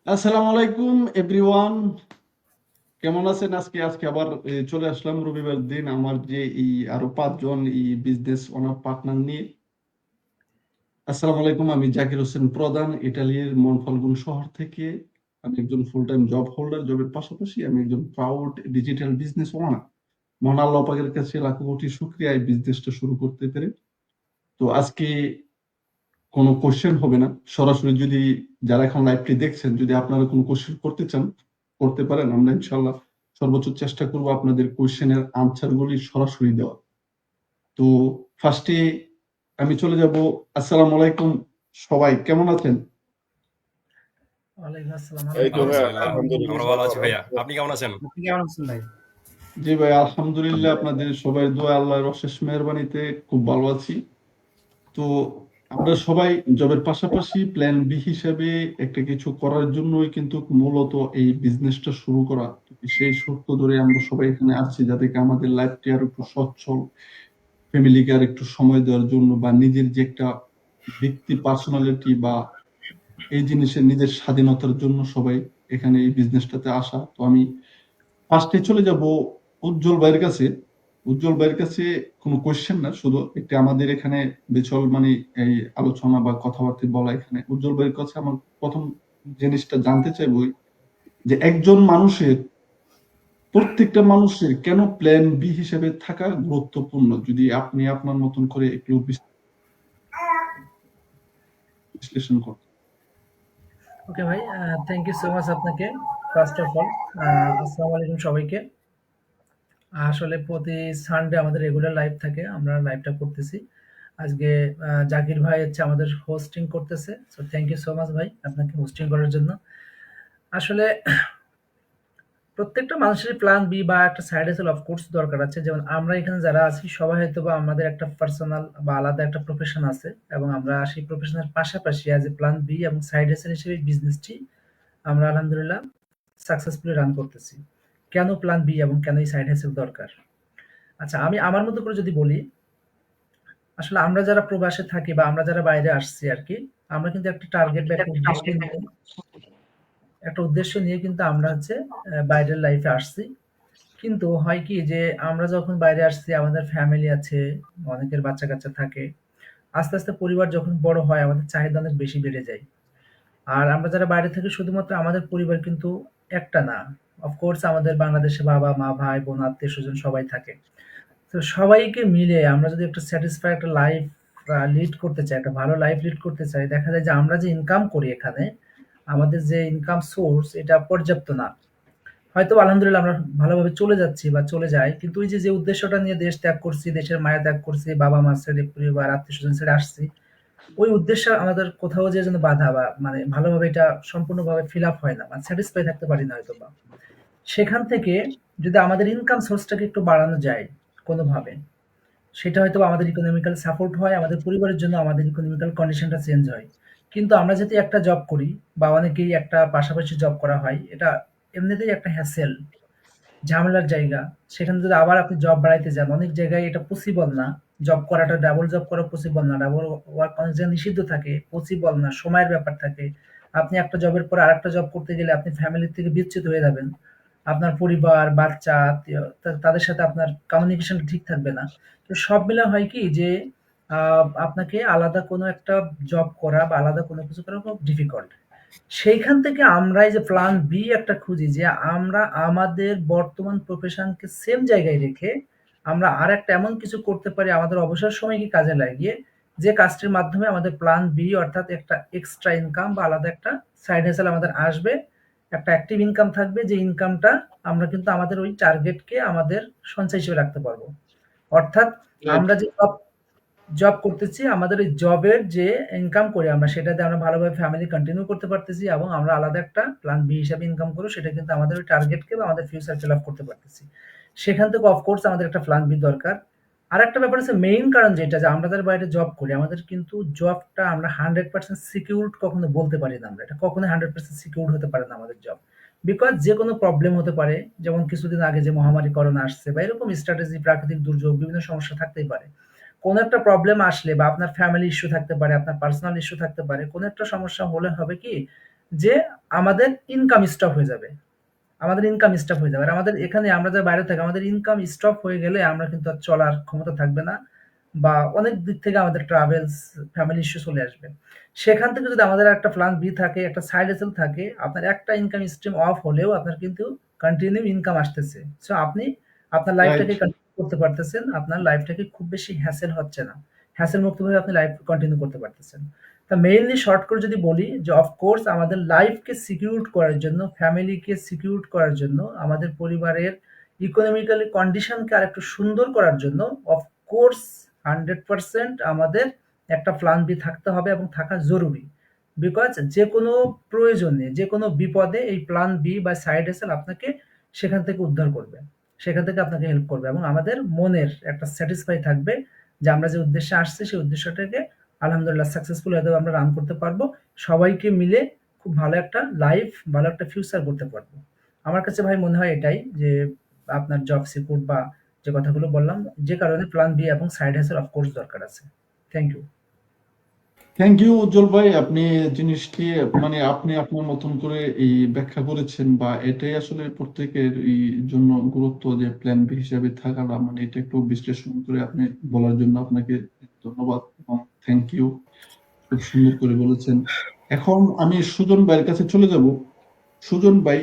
আসসালামু আলাইকুম এভরিওয়ান, কেমন আছেন? আজকে আবার চলে আসলাম রবিবার দিন আমার যে এই আরো 5 জন এই বিজনেস ওনার পার্টনার নিয়ে। আসসালামু আলাইকুম, আমি জাকির হোসেন প্রধান, ইটালির মনফাল্গুন শহর থেকে। আমি একজন ফুল টাইম জব হোল্ডার। জবের পাশাপাশি আমি একজন প্রাউড ডিজিটাল বিজনেস ওনার। মহান আল্লাহ পাকের কাছে লাখো কোটি শুকরিয়া এই বিজনেসটা শুরু করতে পেরে। তো আজকে কোনো কোশ্চেন হবে না, সরাসরি যদি যারা এখন লাইভটি দেখছেন যদি আপনারা কোনো কোশ্চেন করতে চান করতে পারেন। আমরা ইনশাল্লাহ সর্বোচ্চ চেষ্টা করব আপনাদের কোশ্চেনের আনসার গুলি সরাসরি দেওয়া। তো ফার্স্টে আমি চলে যাব। আসসালামু আলাইকুম, সবাই কেমন আছেন? ওয়ালাইকুম আসসালাম। এই তো ভাই, আলহামদুলিল্লাহ, আলহামদুলিল্লাহ আমরা ভালো সবাই আছি ভালো ভাইয়া। আছে। আপনি কেমন আছেন? আপনি কেমন আছেন ভাই? জি ভাই, আলহামদুলিল্লাহ, আপনাদের সবাই দোয়া আল্লাহর অশেষ মেহেরবানিতে খুব ভালো আছি। তো আমরা সবাই জবের পাশাপাশি প্ল্যান বি হিসেবে একটা কিছু করার জন্যই কিন্তু মূলত এই বিজনেসটা শুরু করা। সেই সূত্র ধরে আমরা সবাই এখানে আসছি, যাতে করে আমাদের লাইফটি আরো একটু সচ্ছল, ফ্যামিলিকে আর একটু সময় দেওয়ার জন্য, বা নিজের যে একটা ব্যক্তি পার্সোনালিটি বা এই জিনিসের নিজের স্বাধীনতার জন্য সবাই এখানে এই বিজনেসটাতে আসা। তো আমি ফার্স্টে চলে যাব উজ্জ্বল ভাইয়ের কাছে। উজ্জ্বল ভাইয়ের কাছে কোনো কোয়েশ্চেন না, শুধু একটা আমাদের এখানে বেচল মানে এই আলোচনা বা কথাবার্তা বলা। এখানে উজ্জ্বল ভাইয়ের কাছে আমার প্রথম জিনিসটা জানতে চাইবো যে একজন মানুষের, প্রত্যেকটা মানুষের কেন প্ল্যান বি হিসেবে থাকা গুরুত্বপূর্ণ, যদি আপনি আপনার মতন করে একটু বিশ্লেষণ করেন। ওকে ভাই, থ্যাংক ইউ সো মাচ আপনাকে। ফার্স্ট অফ অল আসসালামু আলাইকুম সবাইকে। আসলে প্রতি সানডে আমাদের রেগুলার লাইভ থাকে, আমরা লাইভটা করতেছি। আজকে জাকির ভাই হচ্ছে আমাদের হোস্টিং করতেছে, so thank you so much ভাই আপনাকে হোস্টিং করার জন্য। আসলে প্রত্যেকটা মানুষের প্ল্যান বি বা একটা সাইড হাসেল অফকোর্স দরকার আছে। যেমন আমরা এখানে যারা আছি সবাই হয়তো বা আমাদের একটা পার্সোনাল বা আলাদা একটা প্রফেশন আছে, এবং আমরা সেই প্রফেশনের পাশাপাশি অ্যাজ এ প্ল্যান বি এবং সাইড হাসেল হিসেবে বিজনেসটি আমরা আলহামদুলিল্লাহ সাকসেসফুলি রান করতেছি। কেন প্ল্যান বি এবং কেন এই সাইড হাসেল দরকার? আচ্ছা, আমি আমার মতো করে যদি বলি, আসলে আমরা যারা প্রবাসে থাকি বা আমরা যারা বাইরে আসছি আর কি, আমরা কিন্তু একটা টার্গেট বা একটা উদ্দেশ্য নিয়ে কিন্তু আমরা হচ্ছে বাইরের লাইফে আসছি। কিন্তু হয় কি যে আমরা যখন বাইরে আসছি, আমাদের ফ্যামিলি আছে, অনেকের বাচ্চা-কাচ্চা থাকে। আস্তে, আস্তে পরিবার যখন বড় হয় আমাদের চাহিদা অনেক বেশি বেড়ে যায়। আর আমরা যারা বাইরে থাকি শুধুমাত্র আমাদের পরিবার কিন্তু একটা না। অফ কোর্স আমাদের বাংলাদেশে বাবা-মা, ভাই-বোন, আত্মীয়স্বজন সবাই থাকে। তো সবাইকে মিলে আমরা যদি একটা স্যাটিসফাই একটা লাইফ লিড করতে চাই, একটা ভালো লাইফ লিড করতে চাই, দেখা যায় যে আমরা যে ইনকাম করি এখানে, আমাদের যে ইনকাম সোর্স এটা পর্যাপ্ত না। হয়তো আলহামদুলিল্লাহ আমরা ভালোভাবে চলে যাচ্ছি বা চলে যাই। কিন্তু ওই যে, যে উদ্দেশ্যটা নিয়ে দেশ ত্যাগ করছি, দেশের মায়া ত্যাগ করছি, বাবা-মা ছেড়ে, পরিবার, আত্মীয়স্বজন ছেড়ে আসছি, ওই উদ্দেশ্য আমাদের কোথাও যেয়ে যেন বাধা বা মানে ভালোভাবে এটা সম্পূর্ণভাবে ফিল আপ হয় না। মানে স্যাটিসফাই থাকতে পারি না হয়তোবা। সেখান থেকে যদি আমাদের ইনকাম সোর্সটাকে একটু বাড়ানো যায় কোনোভাবে, সেটা হয়তোবা আমাদের ইকোনমিক্যাল সাপোর্ট হয়, আমাদের পরিবারের জন্য আমাদের ইকোনমিক্যাল কন্ডিশনটা চেঞ্জ হয়। কিন্তু আমরা যদি একটা জব করি বা অনেকেই একটা পাশাপাশি জব করা হয়, এটা এমনিতেই একটা হ্যাসেল, ঝামেলার জায়গা। সেখানে যদি আবার আপনি জব বাড়াইতে যান, অনেক জায়গায় এটা পসিবল না। জব করাটা, ডাবল জব করা পসিবল না। ডাবল ওয়ার্ক অনেক জায়গায় নিষিদ্ধ থাকে, পসিবল না। সময়ের ব্যাপার থাকে। আপনি একটা জবের পর আরেকটা জব করতে গেলে আপনি ফ্যামিলি থেকে বিচ্যুত হয়ে যাবেন। আপনার পরিবার, বাচ্চা, আত্মীয় তাদের সাথে আপনার কমিউনিকেশন ঠিক থাকবে না। তো সব মিলে হয় কি যে আপনাকে আলাদা কোনো একটা জব করা বা আলাদা কোনো কিছু করা খুব ডিফিকাল্ট। সেইখান থেকে আমরা এই যে প্ল্যান বি একটা খুঁজি, যে আমরা আমাদের বর্তমান প্রফেশনকে সেম জায়গায় রেখে আমরা আরেকটা এমন কিছু করতে পারি আমাদের অবসর সময়কে কাজে লাগিয়ে, যে কাজটির মাধ্যমে আমাদের প্ল্যান বি অর্থাৎ একটা এক্সট্রা ইনকাম বা আলাদা একটা সাইড হাসেল আমাদের আসবে। একটা অ্যাক্টিভ ইনকাম থাকবে, যে ইনকামটা আমরা কিন্তু আমাদের ওই টার্গেটকে আমাদের সঞ্চয় হিসেবে রাখতে পারবো। অর্থাৎ আমরা যে জব জব করতেছি, আমাদের ওই জবের যে ইনকাম করি আমরা, সেটাতে আমরা ভালোভাবে ফ্যামিলি কন্টিনিউ করতে পারতেছি, এবং আমরা আলাদা একটা প্ল্যান বি হিসাবে ইনকাম করবো, সেটা কিন্তু আমাদের ওই টার্গেটকে বা আমাদের ফিউচার ফিল আপ করতে পারতেছি। সেখান থেকে অফকোর্স আমাদের একটা প্ল্যান বি দরকার। আর একটা ব্যাপার আছে, মেইন কারণ যেটা, যে আমরা যারা বাইরে জব করি আমাদের কিন্তু জবটা আমরা 100% সিকিউরড কখনো বলতে পারি না। আমরা এটা কখনো 100% সিকিউরড হতে পারে না আমাদের জব। বিকজ যে কোনো প্রবলেম হতে পারে। যেমন কিছুদিন আগে যে মহামারী করোনা আসছে বা এরকম স্ট্র্যাটেজি, প্রাকৃতিক দুর্যোগ, বিভিন্ন সমস্যা থাকতেই পারে। কোনো একটা প্রবলেম আসলে বা আপনার ফ্যামিলি ইস্যু থাকতে পারে, আপনার পার্সোনাল ইস্যু থাকতে পারে। কোনো একটা সমস্যা হলে হবে কি, যে আমাদের ইনকাম স্টপ হয়ে যাবে। আমাদের ইনকাম স্টপ হয়ে যাবে। আর আমাদের এখানে আমরা যারা বাইরে থাকি আমাদের ইনকাম স্টপ হয়ে গেলে আমরা কিন্তু আর চলার ক্ষমতা থাকবে না, বা অনেক দিক থেকে আমাদের ট্রাভেলস, ফ্যামিলি ইস্যু চলে আসবে। সেখান থেকে যদি আমাদের একটা প্ল্যান বি থাকে, একটা সাইড হাসেল থাকে, আপনার একটা ইনকাম স্ট্রিম অফ হলেও আপনার কিন্তু কন্টিনিউ ইনকাম আসতেছে। সো আপনি আপনার রাইট। লাইফটাকে কন্টিনিউ করতে পারতেছেন। আপনার লাইফটাকে খুব বেশি হ্যাসেল হচ্ছে না। হ্যাসেল মুক্তভাবে আপনি লাইফ কন্টিনিউ করতে পারতেছেন। তা মেইনলি শর্ট করে যদি বলি যে অফকোর্স আমাদের লাইফকে সিকিউর করার জন্য, ফ্যামিলিকে সিকিউর করার জন্য, আমাদের পরিবারের ইকোনমিক্যালি কন্ডিশনকে আরেকটু সুন্দর করার জন্য অফকোর্স 100% আমাদের একটা প্ল্যান বি থাকতে হবে এবং থাকা জরুরি। বিকজ যে কোনো প্রয়োজনে, যে কোনো বিপদে এই প্ল্যান বি বা সাইড হাসেল আপনাকে সেখান থেকে উদ্ধার করবে। সেখান থেকে আপনাকে হেল্প করবে এবং আমাদের মনের একটা স্যাটিসফাই থাকবে যে আমরা যে উদ্দেশ্যে আসছি সেই উদ্দেশ্যটাকে আলহামদুলিল্লাহ সাকসেসফুল হয়তো আমরা রান করতে পারবো। সবাইকে মিলে খুব ভালো একটা লাইফ, ভালো একটা ফিউচার করতে পারবো। আমার কাছে ভাই মনে হয় এটাই যে আপনার জব সিকিউর বা যে কথাগুলো বললাম, যে কারণে প্ল্যান বি এবং সাইড হাসেল অফকোর্স দরকার আছে। Thank you. Thank you Ujjwal ভাই, আপনি জিনিসটি মানে আপনি আপনার মতন করে এই ব্যাখ্যা করেছেন, বা এটাই আসলে প্রত্যেকের এই জন্য গুরুত্ব, যে প্ল্যান বি হিসাবে থাকাটা, মানে এটা একটু বিশ্লেষণ করে আপনি বলার জন্য আপনাকে ধন্যবাদ এবং থ্যাংক ইউ। খুব সুন্দর করে বলেছেন। এখন আমি সুজন ভাইয়ের কাছে চলে যাব। সুজন ভাই,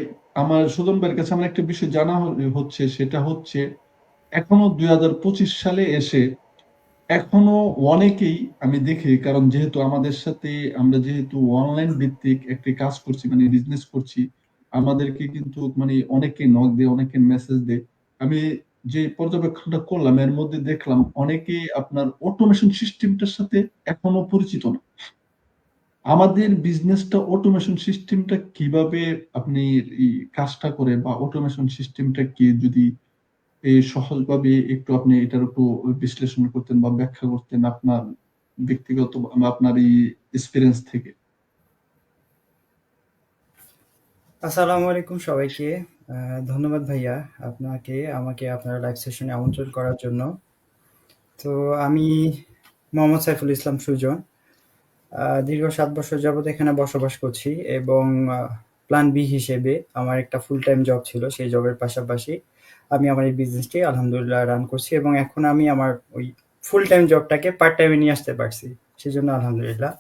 সুজন ভাইয়ের কাছে আমার একটা বিষয় জানা হচ্ছে, সেটা হচ্ছে এখনো 2025 সালে এসে এখনো অনেকেই আমি দেখি, কারণ যেহেতু আমাদের সাথে আমরা যেহেতু অনলাইন ভিত্তিক একটি কাজ করছি, মানে বিজনেস করছি, আমাদেরকে কিন্তু মানে অনেকে নক দেয়, অনেকে মেসেজ দেয়। আমি যে পর্যবেক্ষণটা করলাম এর মধ্যে দেখলাম অনেকেই আপনার অটোমেশন সিস্টেমটার সাথে এখনো পরিচিত না। আমাদের বিজনেসটা অটোমেশন সিস্টেমটা কিভাবে আপনি এই কাজটা করে, বা অটোমেশন সিস্টেমটা কি, যদি এই সহজভাবে একটু আপনি এটার একটু বিশ্লেষণ করতেন বা ব্যাখ্যা করতেন আপনার ব্যক্তিগত বা আপনার এই এক্সপিরিয়েন্স থেকে। আসসালামু আলাইকুম সবাইকে। ধন্যবাদ ভাইয়া আপনাকে আমাকে আপনার লাইভ সেশনে আমন্ত্রণ করার জন্য। তো আমি মোহাম্মদ সাইফুল ইসলাম সুজন। দীর্ঘ ৭ বছর যাবত এখানে বসবাস করছি এবং প্ল্যান বি হিসেবে আমার একটা ফুল টাইম জব ছিল। সেই জবের পাশাপাশি আমি আমার এই বিজনেসটি আলহামদুলিল্লাহ রান করছি এবং এখন আমি আমার ওই ফুল টাইম জবটাকে পার্ট টাইমে নিয়ে আসতে পারছি। সেজন্য আলহামদুলিল্লাহ।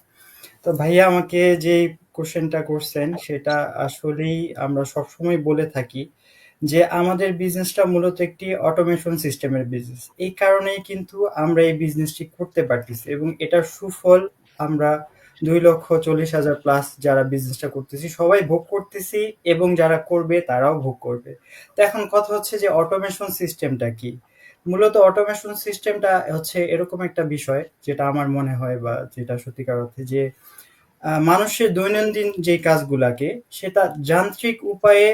তো ভাইয়া আমাকে যে কোশ্চেনটা করছেন সেটা আসলেই আমরা সবসময় বলে থাকি যে আমাদের বিজনেসটা মূলত একটি অটোমেশন সিস্টেমের বিজনেস। এই কারণেই কিন্তু আমরা এই বিজনেসটি করতে পারতেছি এবং এটার সুফল আমরা 2,40,000 প্লাস যারা বিজনেসটা করতেছি সবাই ভোগ করতেছি এবং যারা করবে তারাও ভোগ করবে। তো এখন কথা হচ্ছে যে অটোমেশন সিস্টেমটা কি? মূলত অটোমেশন সিস্টেমটা হচ্ছে এরকম একটা বিষয় যেটা আমার মনে হয় বা যেটা সত্যিকার অর্থে যে মানুষের দৈনন্দিন যে কাজগুলাকে সেটা যান্ত্রিক উপায়ে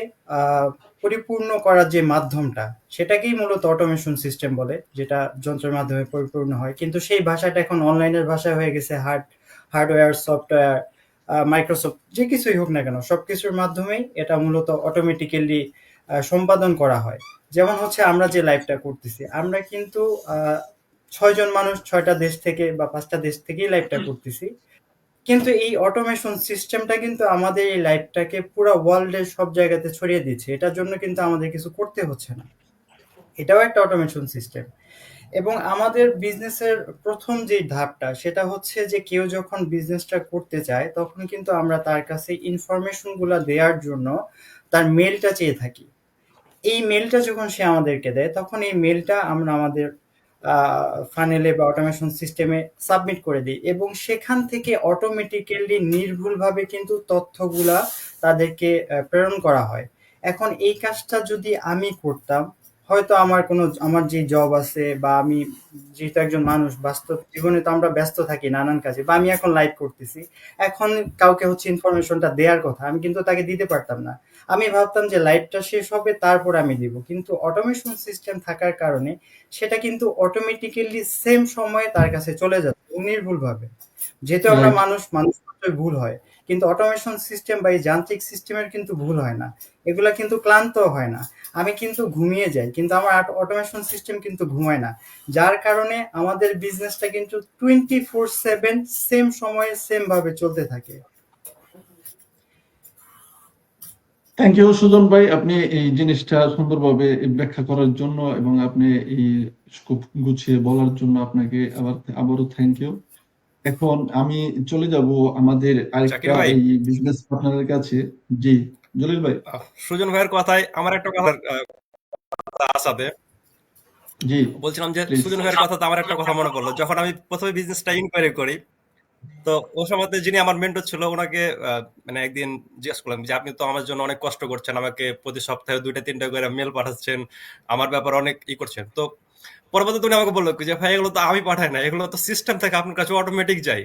পরিপূর্ণ করার যে মাধ্যমটা সেটাকেই মূলত অটোমেশন সিস্টেম বলে, যেটা যন্ত্রের মাধ্যমে পরিপূর্ণ হয়। কিন্তু সেই ভাষাটা এখন অনলাইনের ভাষায় হয়ে গেছে হার্ডওয়্যার, সফটওয়্যার, মাইক্রোসফট যে কিছুই হোক না কেন সবকিছুর মাধ্যমেই এটা মূলত অটোমেটিক্যালি সম্পাদন করা হয়। যেমন হচ্ছে আমরা যে লাইভটা করতেছি আমরা কিন্তু 6 জন মানুষ 6টা দেশ থেকে বা 5টা দেশ থেকেই লাইভটা করতেছি, কিন্তু এই অটোমেশন সিস্টেমটা কিন্তু আমাদের এই লাইফটাকে পুরো ওয়ার্ল্ডের সব জায়গাতে ছড়িয়ে দিচ্ছে। এটার জন্য কিন্তু আমাদের কিছু করতে হচ্ছে না। এটাও একটা অটোমেশন সিস্টেম। এবং আমাদের বিজনেসের প্রথম যে ধাপটা সেটা হচ্ছে যে কেউ যখন বিজনেসটা করতে চায় তখন কিন্তু আমরা তার কাছে ইনফরমেশনগুলো দেওয়ার জন্য তার মেলটা চেয়ে থাকি। এই মেলটা যখন সে আমাদেরকে দেয় তখন এই মেলটা আমরা আমাদের ফানেলে বা অটোমেশন সিস্টেমে সাবমিট করে দিই এবং সেখান থেকে অটোমেটিক্যালি নির্ভুলভাবে কিন্তু তথ্যগুলা তাদেরকে প্রেরণ করা হয়। এখন এই কাজটা যদি আমি করতাম, হয়তো আমার যে জব আছে বা আমি যেহেতু একজন মানুষ, বাস্তব জীবনে তো আমরা ব্যস্ত থাকি নানান কাজে, বা আমি এখন লাইভ করতেছি, এখন কাউকে হচ্ছে ইনফরমেশনটা দেওয়ার কথা, আমি কিন্তু তাকে দিতে পারতাম না। আমি ভাবতাম যে লাইভটা শেষ হবে তারপর আমি দিব, কিন্তু অটোমেশন সিস্টেম থাকার কারণে সেটা কিন্তু অটোমেটিক্যালি সেম সময়ে তার কাছে চলে যাচ্ছে নির্ভুলভাবে। যেহেতু আমরা রাইট। মানুষ মাত্রই ভুল হয়, কিন্তু অটোমেশন সিস্টেম বা এই যান্ত্রিক সিস্টেমের কিন্তু ভুল হয় না। এগুলা কিন্তু ক্লান্ত হয় না। আমি কিন্তু ঘুমিয়ে যাই কিন্তু আমার অটোমেশন সিস্টেম কিন্তু ঘুমায় না। যার কারণে আমাদের বিজনেসটা কিন্তু 24/7 সেম সময়ে সেম ভাবে চলতে থাকে। থ্যাংক ইউ সুজন ভাই, আপনি এই জিনিসটা সুন্দরভাবে ব্যাখ্যা করার জন্য এবং আপনি এই খুব গুছিয়ে বলার জন্য আপনাকে আবারও থ্যাংক ইউ। এখন আমি চলে যাব আমাদের জাকির আরেকটা ভাই, এই বিজনেস পার্টনারের কাছে। জি, জলিল ভাই। সুজন ভাইয়ের কথায় আমার একটা কথা আসাতে জি, বলছিলাম যে প্লিজ। সুজন ভাইয়ের কথাতে আমার একটা কথা মনে পড়লো। যখন আমি প্রথমে বিজনেসটা ইনকোয়ারি করি, তো ও সময়তে যিনি আমার মেন্টর ছিল ওনাকে মানে একদিন জিজ্ঞেস করলাম যে আপনি তো আমার জন্য অনেক কষ্ট করছেন, আমাকে প্রতি সপ্তাহে 2টা 3টা করে মেল পাঠাচ্ছেন, আমার ব্যাপারে অনেক করছেন। তো পরবর্তীতে উনি আমাকে বললো কি যে ভাই এগুলো তো আমি পাঠাই না, এগুলো তো সিস্টেম থেকে আপনার কাছে অটোমেটিক যায়।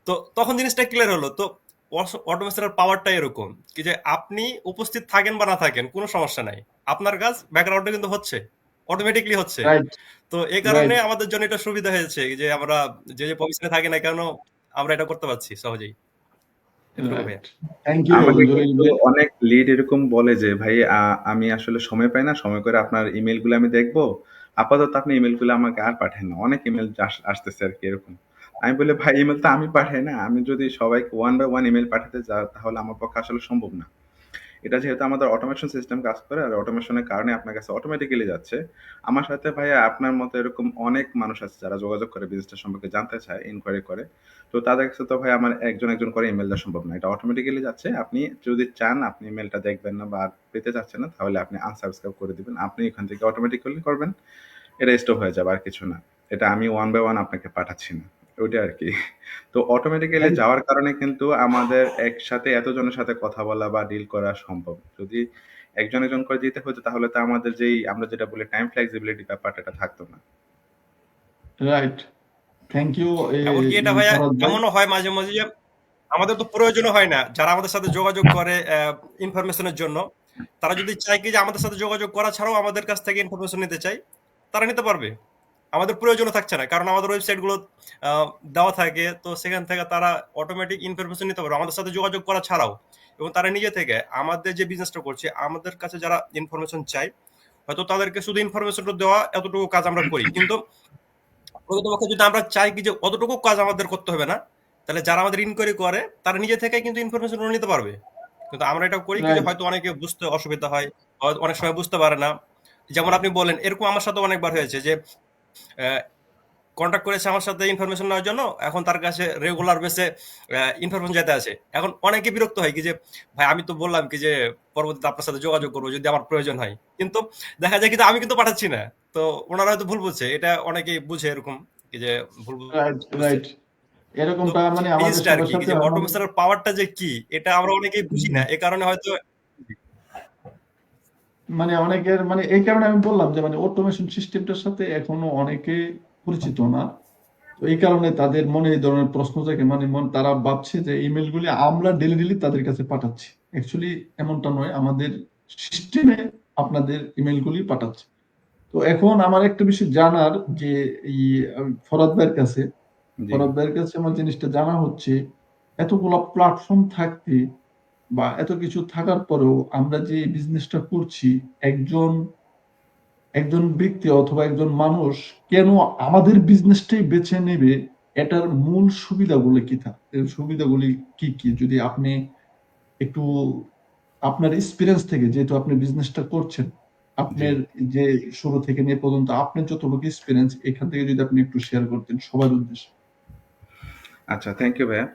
তো তখন জিনিসটা ক্লিয়ার হলো। তো অটোমেশনের পাওয়ারটা এরকম কি যে আপনি উপস্থিত থাকেন বা না থাকেন কোনো সমস্যা নাই, আপনার কাজ ব্যাকগ্রাউন্ডে কিন্তু হচ্ছে, অটোমেটিকলি হচ্ছে। রাইট, তো এই কারণে রাইট, আমাদের জন্য এটা সুবিধা হয়েছে যে আমরা যে পজিশনে থাকি না কেন আমরা এটা করতে পারছি সহজেই। এতটুকু ভাইয়া। রাইট। থ্যাংক ইউ আমাকে জলিল কিন্তু ভাই। অনেক লিড এরকম বলে যে ভাই আমি আসলে সময় পাই না, সময় করে আপনার ইমেল গুলো আমি দেখবো, আপাতত আপনি ইমেল গুলো আমাকে আর পাঠান না, অনেক ইমেল আসতেছে আর কি এরকম। আমি বলে ভাই ইমেল তো আমি পাঠাই না, আমি যদি সবাইকে 1 by 1 ইমেল পাঠাতে যাই তাহলে আমার পক্ষে আসলে সম্ভব না। এটা যেহেতু আমাদের অটোমেশন সিস্টেম কাজ করে আর অটোমেশনের কারণে আপনার কাছে অটোমেটিক্যালি যাচ্ছে। আমার সাথে ভাইয়া আপনার মতো এরকম অনেক মানুষ আছে যারা যোগাযোগ করে বিজনেসটা সম্পর্কে জানতে চায়, ইনকোয়ারি করে। তো তাদের কাছে তো ভাই আমার একজন একজন করে ইমেল দেওয়া সম্ভব না, এটা অটোমেটিক্যালি যাচ্ছে। আপনি যদি চান আপনি ইমেলটা দেখবেন না বা আর পেতে চাচ্ছেন না তাহলে আপনি আনসাবস্ক্রাইব করে দিবেন, আপনি এখান থেকে অটোমেটিক্যালি করবেন, এটা স্টপ হয়ে যাবে আর কিছু না। এটা আমি 1 by 1 আপনাকে পাঠাচ্ছি না, ওইটা আর কি। তো অটোমেটিক্যালি Thank- যাওয়ার কারণে কিন্তু আমাদের একসাথে এতজনের সাথে কথা বলা বা ডিল করা সম্ভব। যদি একজন একজন করে দিতে হতো তাহলে তো আমাদের যেই আমরা যেটা বলি টাইম ফ্লেক্সিবিলিটি ব্যাপারটা এটা থাকতো না। রাইট, থ্যাংক ইউ এমনকি এটা ভাইয়া ফরাদ ভাই। এমনও হয় মাঝে মাঝে যে আমাদের তো প্রয়োজনও হয় না, যারা আমাদের সাথে যোগাযোগ করে ইনফরমেশনের জন্য, তারা যদি চায় কি যে আমাদের সাথে যোগাযোগ করা ছাড়াও আমাদের কাছ থেকে ইনফরমেশন নিতে চাই, তারা নিতে পারবে। আমাদের প্রয়োজনও থাকছে না, কারণ আমাদের ওয়েবসাইট গুলো দেওয়া থাকে, তো সেখান থেকে তারা অটোমেটিক ইনফরমেশন নিতে পারবে আমাদের সাথে যোগাযোগ করা ছাড়াও। এবং তারা নিজে থেকে আমাদের যে বিজনেসটা করছে আমাদের কাছে যারা ইনফরমেশন চাই, হয়তো তাদেরকে শুধু ইনফরমেশনটা দেওয়া এতটুকু কাজ আমরা করি, কিন্তু প্রকৃতপক্ষে যদি আমরা চাই কি যে অতটুকু কাজ আমাদের করতে হবে না, তাহলে যারা আমাদের ইনকোয়ারি করে তারা নিজে থেকে কিন্তু ইনফরমেশন নিতে পারবে। কিন্তু আমরা এটা করি কি যে রাইট, হয়তো অনেকে বুঝতে অসুবিধা হয়, অনেক সময় বুঝতে পারে না। যেমন আপনি বলেন, এরকম আমার সাথে অনেকবার হয়েছে যে কন্ট্যাক্ট করেছে আমার সাথে ইনফরমেশন নেওয়ার জন্য, এখন তার কাছে রেগুলার বেসে ইনফরমেশন যেতে আছে। এখন অনেকে বিরক্ত হয় কি যে ভাই আমি তো বললাম কি যে পরবর্তীতে আপনার সাথে যোগাযোগ করবো যদি আমার প্রয়োজন হয়, কিন্তু দেখা যায় কিন্তু আমি কিন্তু পাঠাচ্ছি না। তো ওনারা হয়তো ভুল বুঝছে, এটা অনেকেই বুঝে এরকম কি যে ভুল রাইট, বুঝছে। রাইট। তো এরকমটা মানে এই আমাদের জিনিসটা আর সবার কি সাথে যে হয় মানে। অটোমেশনের পাওয়ারটা যে কি এটা আমরা অনেকেই বুঝি হুম, না, এ কারণে হয়তো মানে অনেকের মানে এই কারণে আমি বললাম যে মানে অটোমেশন সিস্টেমটার সাথে এখনো অনেকে পরিচিত না। তো এই কারণে তাদের মনে এই ধরনের প্রশ্ন জাগে, মানে তারা ভাবছে যে ইমেল গুলি আমরা ডেলি ডেলি তাদের কাছে পাঠাচ্ছি। অ্যাকচুয়ালি এমনটা নয়, আমাদের সিস্টেমে আপনাদের ইমেল গুলি পাঠাচ্ছে। তো এখন আমার একটা বিষয় জানার যে এই ফরাদ ভাইয়ের কাছে, জি। আমার জিনিসটা জানা হচ্ছে, এতগুলা প্ল্যাটফর্ম থাকতে বা এত কিছু থাকার পরেও আমরা যে বিজনেসটা করছি, একজন একজন ব্যক্তি অথবা একজন মানুষ কেন আমাদের বিজনেসটাই বেছে নেবে? এটার মূল সুবিধাগুলো কি এর সুবিধাগুলি কি কি যদি আপনি একটু আপনার এক্সপিরিয়েন্স থেকে, যেহেতু আপনি বিজনেসটা করছেন, জি। আপনার যে শুরু থেকে নিয়ে পর্যন্ত আপনার যতটুকু এক্সপিরিয়েন্স এখান থেকে যদি আপনি একটু শেয়ার করতেন সবার উদ্দেশ্যে। আচ্ছা, থ্যাংক ইউ ভাইয়া।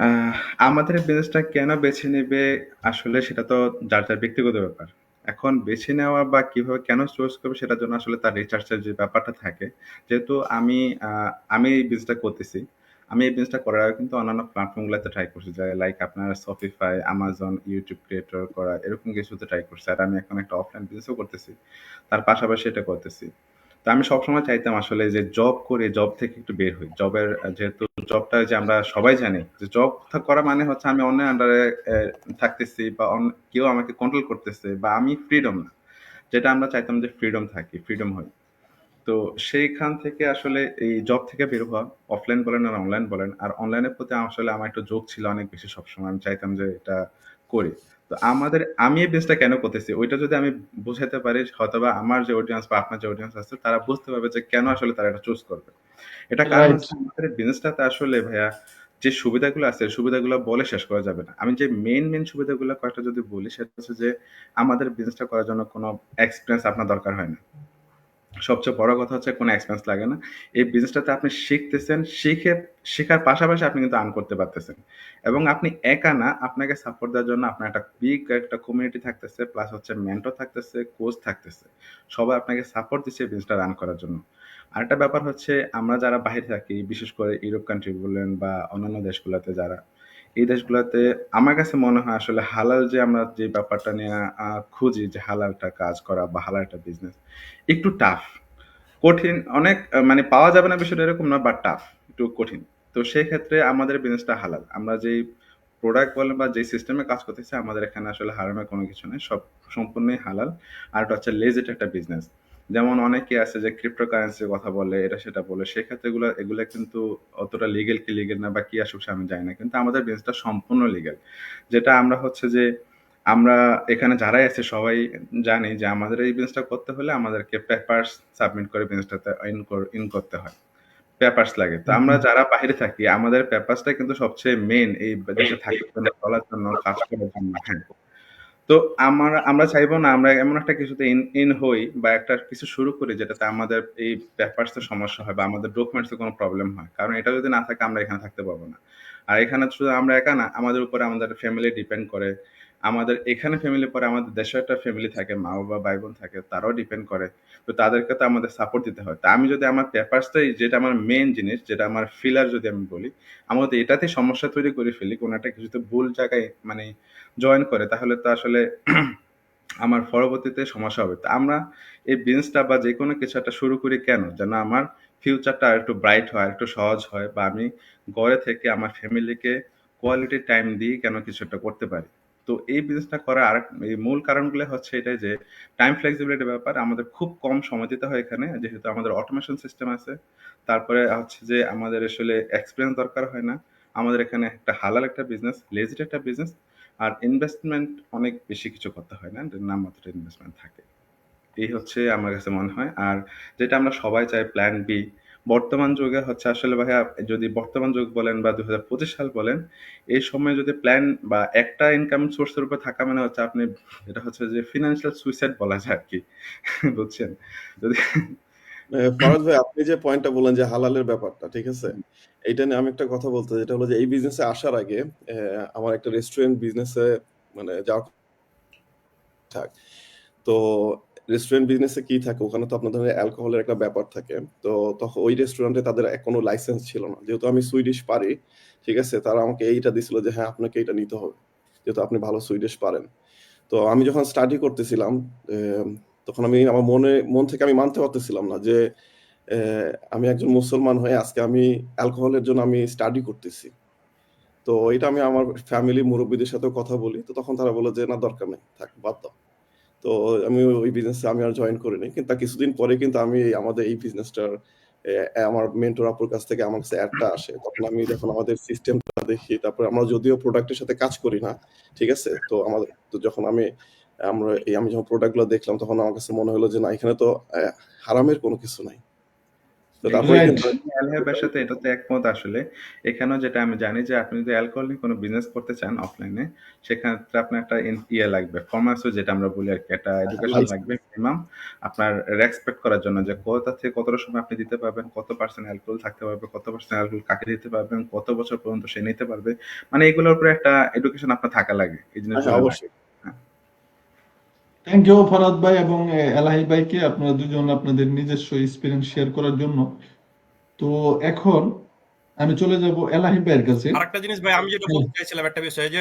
আহ, আমাদের বিজনেসটা কেন বেছে নেবে আসলে সেটা তো যার যার ব্যক্তিগত ব্যাপার। এখন বেছে নেওয়া বা কিভাবে কেন চুজ করবে সেটার জন্য আসলে তার রিসার্চের যে ব্যাপারটা থাকে। যেহেতু আমি এই বিজনেসটা করতেছি, আমি এই বিজনেসটা করার আগে কিন্তু অন্যান্য প্ল্যাটফর্ম গুলোতে ট্রাই করছি, যে লাইক আপনার শপিফাই, আমাজন, ইউটিউব ক্রিয়েটর করা এরকম কিছুতে ট্রাই করছি। আর আমি এখন একটা অফলাইন বিজনেসও করতেছি, তার পাশাপাশি এটা করতেছি। তো আমি সবসময় চাইতাম আসলে যে জব করে জব থেকে একটু বের হই। জবের যেহেতু জবটা যে আমরা সবাই জানি যে জব করা মানে হচ্ছে আমি অন্যের আন্ডারে থাকতেছি বা কেউ আমাকে কন্ট্রোল করতেছে বা আমি ফ্রিডম না। যেটা আমরা চাইতাম যে ফ্রিডম থাকি, ফ্রিডম হই। তো সেইখান থেকে আসলে এই জব থেকে বের হওয়া, অফলাইন বলেন আর অনলাইন বলেন, আর অনলাইনের প্রতি আসলে আমার একটু ঝোঁক ছিল অনেক বেশি সবসময়, আমি চাইতাম যে এটা করি। তো আমি এই বিজনেসটা কেন করতেছি ওইটা যদি আমি বুঝাতে পারি, হয়তোবা আমার যে অডিয়েন্স বা আপনার যে অডিয়েন্স আছে তারা বুঝতে পারবে যে কেন আসলে তারা এটা চুজ করবে। এটা কারণ রাইট, হচ্ছে আমাদের বিজনেসটাতে আসলে ভাইয়া যে সুবিধাগুলো আছে সুবিধাগুলো বলে শেষ করা যাবে না। আমি যে মেইন সুবিধাগুলো কয়েকটা যদি বলি সেটা হচ্ছে যে আমাদের বিজনেসটা করার জন্য কোনো এক্সপিরিয়েন্স আপনার দরকার হয় না। সবচেয়ে বড় কথা হচ্ছে কোনো এক্সপেন্স লাগে না। এই বিজনেসটাতে আপনি শিখতেছেন, শেখার পাশাপাশি আপনি কিন্তু আর্ন করতে পারতেছেন। এবং আপনি একা না, আপনাকে সাপোর্ট দেওয়ার জন্য আপনার একটা বিগ একটা কমিউনিটি থাকতেছে, প্লাস হচ্ছে মেন্টর থাকতেছে, কোচ থাকতেছে। সবাই আপনাকে সাপোর্ট দিচ্ছে এই বিজনেসটা রান করার জন্য। আরেকটা ব্যাপার হচ্ছে আমরা যারা বাইরে থাকি, বিশেষ করে ইউরোপ কান্ট্রি বলেন বা অন্যান্য দেশগুলোতে যারা, এই দেশগুলোতে আমার কাছে মনে হয় আসলে হালাল যে আমরা যে ব্যাপারটা নিয়ে খুঁজি যে হালালটা কাজ করা বা হালাল একটা বিজনেস একটু টাফ, কঠিন অনেক, মানে পাওয়া যাবে না বিষয়টা এরকম না, বাট টাফ, একটু কঠিন। তো সেই ক্ষেত্রে আমাদের বিজনেসটা হালাল। আমরা যেই প্রোডাক্ট বলেন বা যে সিস্টেমে কাজ করতেছি আমাদের এখানে আসলে হারামের কোনো কিছু নেই, সব সম্পূর্ণই হালাল। আর এটা হচ্ছে লেজিট একটা বিজনেস। যেমন অনেকে আছে যে ক্রিপ্টোকারেন্সির কথা বলে, এটা সেটা বলে, সেক্ষেত্রে এগুলো কিন্তু অতটা লিগেল কি লিগেল না বা কি আসুক আমি জানি না, কিন্তু আমাদের বিজনেসটা সম্পূর্ণ লিগেল। যেটা আমরা হচ্ছে যে আমরা এখানে যারাই আছে সবাই জানি যে আমাদের এই বিজনেসটা করতে হলে আমাদেরকে পেপারস সাবমিট করে বিজনেসটাতে ইন করতে হয়, পেপারস লাগে। তো আমরা যারা বাইরে থাকি আমাদের পেপারসটা কিন্তু সবচেয়ে মেন এই দেশে থাকার জন্য, চলার জন্য, কাজ করার জন্য। হ্যাঁ, তো আমরা চাইবো না আমরা এমন একটা কিছুতে ইন হই বা একটা কিছু শুরু করি যেটাতে আমাদের এই পেপারস এর সমস্যা হয় বা আমাদের ডকুমেন্টস এর কোনো প্রবলেম হয়, কারণ এটা যদি না থাকে আমরা এখানে থাকতে পারবো না। আর এখানে শুধু আমরা একা না, আমাদের উপরে আমাদের ফ্যামিলি ডিপেন্ড করে। আমাদের এখানে ফ্যামিলি পরে আমাদের দেশে একটা ফ্যামিলি থাকে, মা বাবা ভাই বোন থাকে, তারাও ডিপেন্ড করে। তো তাদেরকে তো আমাদের সাপোর্ট দিতে হয়। তা আমি যদি আমার পেপারসটাই, যেটা আমার মেন জিনিস, যেটা আমার ফিলার যদি আমি বলি, আমরা যদি এটাতে সমস্যা তৈরি করে ফেলি, কোনো একটা কিছুতে ভুল জায়গায় মানে জয়েন করে, তাহলে তো আসলে আমার পরবর্তীতে সমস্যা হবে। তো আমরা এই বিজনেসটা বা যে কোনো কিছু একটা শুরু করি কেন, যেন আমার ফিউচারটা আর একটু ব্রাইট হয়, একটু সহজ হয়, বা আমি ঘরে থেকে আমার ফ্যামিলিকে কোয়ালিটি টাইম দিয়ে কেন কিছু একটা করতে পারি। তো এই বিজনেসটা করার আর এই মূল কারণগুলো হচ্ছে এটাই যে টাইম ফ্লেক্সিবিলিটির ব্যাপার, আমাদের খুব কম সময় দিতে হয় এখানে, যেহেতু আমাদের অটোমেশন সিস্টেম আছে। তারপরে হচ্ছে যে আমাদের আসলে এক্সপিরিয়েন্স দরকার হয় না। আমাদের এখানে একটা হালাল একটা বিজনেস, লেজিট একটা বিজনেস। আর ইনভেস্টমেন্ট অনেক বেশি কিছু করতে হয় না, নামমাত্র ইনভেস্টমেন্ট থাকে। এই হচ্ছে আমার কাছে মনে হয়। আর যেটা আমরা সবাই চাই, প্ল্যান বি। বর্তমান যুগে হচ্ছে আসলে ভাইয়া, যদি বর্তমান যুগ বলেন বা 2025 সাল বলেন, এই সময় যদি প্ল্যান বা একটা ইনকাম সোর্সের উপর থাকা মানে হচ্ছে আপনি, এটা হচ্ছে যে ফিনান্সিয়াল সুইসাইড বলা যায় আর কি। বুঝছেন? যদি ফরাদ ভাই, আপনি যে পয়েন্টটা বললেন যে হালালের ব্যাপারটা, ঠিক আছে, এইটা নিয়ে আমি একটা কথা বলতে, যেটা হলো যে এই বিজনেসে আসার আগে আমার একটা রেস্টুরেন্ট বিজনেসে মানে যাওয়া থাক। তো রেস্টুরেন্ট বিজনেসে কি থাকে, ওখানে তো আপনার ধরেন অ্যালকোহলের একটা ব্যাপার থাকে। তো তখন ওই রেস্টুরেন্টে তাদের কোনো লাইসেন্স ছিল না, যেহেতু আমি সুইডিশ পারি, ঠিক আছে, তারা আমাকে এইটা দিছিল যে হ্যাঁ আপনাকে এটা নিতে হবে, যেহেতু আপনি ভালো সুইডিশ পারেন। তো আমি যখন স্টাডি করতেছিলাম, তখন আমি আমার মন থেকে আমি মানতে পারতেছিলাম না যে আমি একজন মুসলমান হয়ে আজকে আমি অ্যালকোহলের জন্য আমি স্টাডি করতেছি। তো এটা আমি আমার ফ্যামিলি মুরব্বীদের সাথেও কথা বলি, তো তখন তারা বলে যে না দরকার নেই, থাক বাদ দাও। তো আমি ওই বিজনেসে আমি আর জয়েন করিনি, কিন্তু তার কিছুদিন পরে কিন্তু আমি আমাদের এই বিজনেসটার আমার মেন্টর আপুর কাছ থেকে আমার কাছে অ্যাডটা আসে, তখন আমি যখন আমাদের সিস্টেমটা দেখি, তারপরে আমরা যদিও প্রোডাক্টের সাথে কাজ করি না, ঠিক আছে, তো আমাদের তো যখন আমি যখন প্রোডাক্টগুলো দেখলাম তখন আমার কাছে মনে হলো যে না, এখানে তো হারামের কোনো কিছু নাই। তো তারপরে রাইট। কিন্তু আমি আলিয়া ভাইয়ের সাথে এটাতে একমত আসলে। এখানেও যেটা আমি জানি যে আপনি যদি অ্যালকোহল নিয়ে কোনো বিজনেস করতে চান অফলাইনে, সেক্ষেত্রে আপনার একটা ইয়ে লাগবে, ফরমাসও যেটা আমরা বলি আর কি, একটা এডুকেশন লাগবে মিনিমাম, আপনার রেসপেক্ট করার জন্য যে কোথা থেকে কতটা সময় আপনি দিতে পারবেন, কত পার্সেন্ট অ্যালকোহল থাকতে পারবে, কত পার্সেন্ট অ্যালকোহল কাকে দিতে পারবেন, কত বছর পর্যন্ত সে নিতে পারবে, মানে এগুলোর উপরে একটা এডুকেশন আপনার থাকা লাগে, এই হ্যাঁ জিনিসগুলো লাগে। অবশ্যই। হ্যাঁ। থ্যাংক ইউ ফরাদ ভাই এবং এলাহি ভাইকে, আপনারা দুজন আপনাদের নিজস্ব এক্সপিরিয়েন্স শেয়ার করার জন্য। তো এখন আমি চলে যাব এলাহি ভাইয়ের কাছে। আরেকটা জিনিস ভাই, আমি যেটা বলতে চাইছিলাম একটা বিষয় যে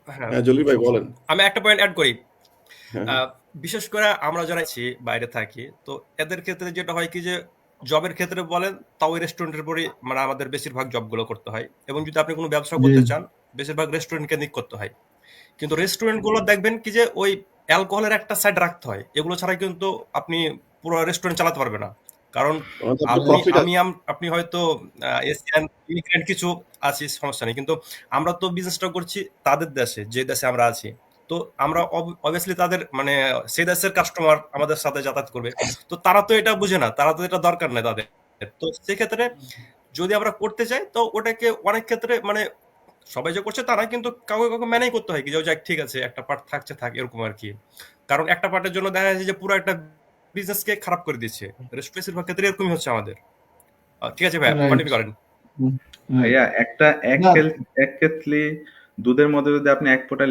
হ্যাঁ, হ্যাঁ জলিল ভাই বলেন। আমি একটা পয়েন্ট অ্যাড করি। হ্যাঁ বিশেষ করে আমরা যারা আছি বাইরে থাকি, তো এদের ক্ষেত্রে যেটা হয় কি যে জবের ক্ষেত্রে বলেন, তাও ওই রেস্টুরেন্টের পরই মানে আমাদের বেশিরভাগ জবগুলো করতে হয়। এবং যদি আপনি কোনো ব্যবসা করতে চান, বেশিরভাগ রেস্টুরেন্ট কেন্দ্রিক করতে হয়। কিন্তু রেস্টুরেন্ট গুলো দেখবেন কি যে ওই অ্যালকোহলের একটা সাইড রাখতে হয়, এগুলো ছাড়া কিন্তু আপনি পুরো রেস্টুরেন্ট চালাতে পারবে না। কারণ প্রফিট আপনি হয়তো এশিয়ান ইমিগ্রেন্ট কিছু আছি, সমস্যা নেই, কিন্তু আমরা তো বিজনেসটা করছি তাদের দেশে, যে দেশে আমরা আছি। তো আমরা অবভিয়াসলি তাদের মানে সেই দেশের কাস্টমার আমাদের সাথে যাতায়াত করবে, তো তারা তো এটা বুঝে না, তারা তো এটা দরকার নেই তাদের। তো সেক্ষেত্রে যদি আমরা করতে চাই তো ওটাকে অনেক ক্ষেত্রে মানে সবাই যে করছে তা না, কিন্তু কাউকে কাউকে ম্যানেজ করতে হয় কি যে যাক ঠিক আছে একটা পার্ট থাকছে থাক এরকম আর কি। কারণ একটা পার্টের জন্য দেখা যাচ্ছে যে পুরো একটা বিজনেসকে খারাপ করে দিচ্ছে। বেশিরভাগ ক্ষেত্রে এরকমই হচ্ছে আমাদের। ঠিক আছে ভাই, রাইট, কন্টিনিউ করেন। রাইট। ভাইয়া একটা না, এক কেতলি দুধের মধ্যে যদি আপনি এক ফোঁটা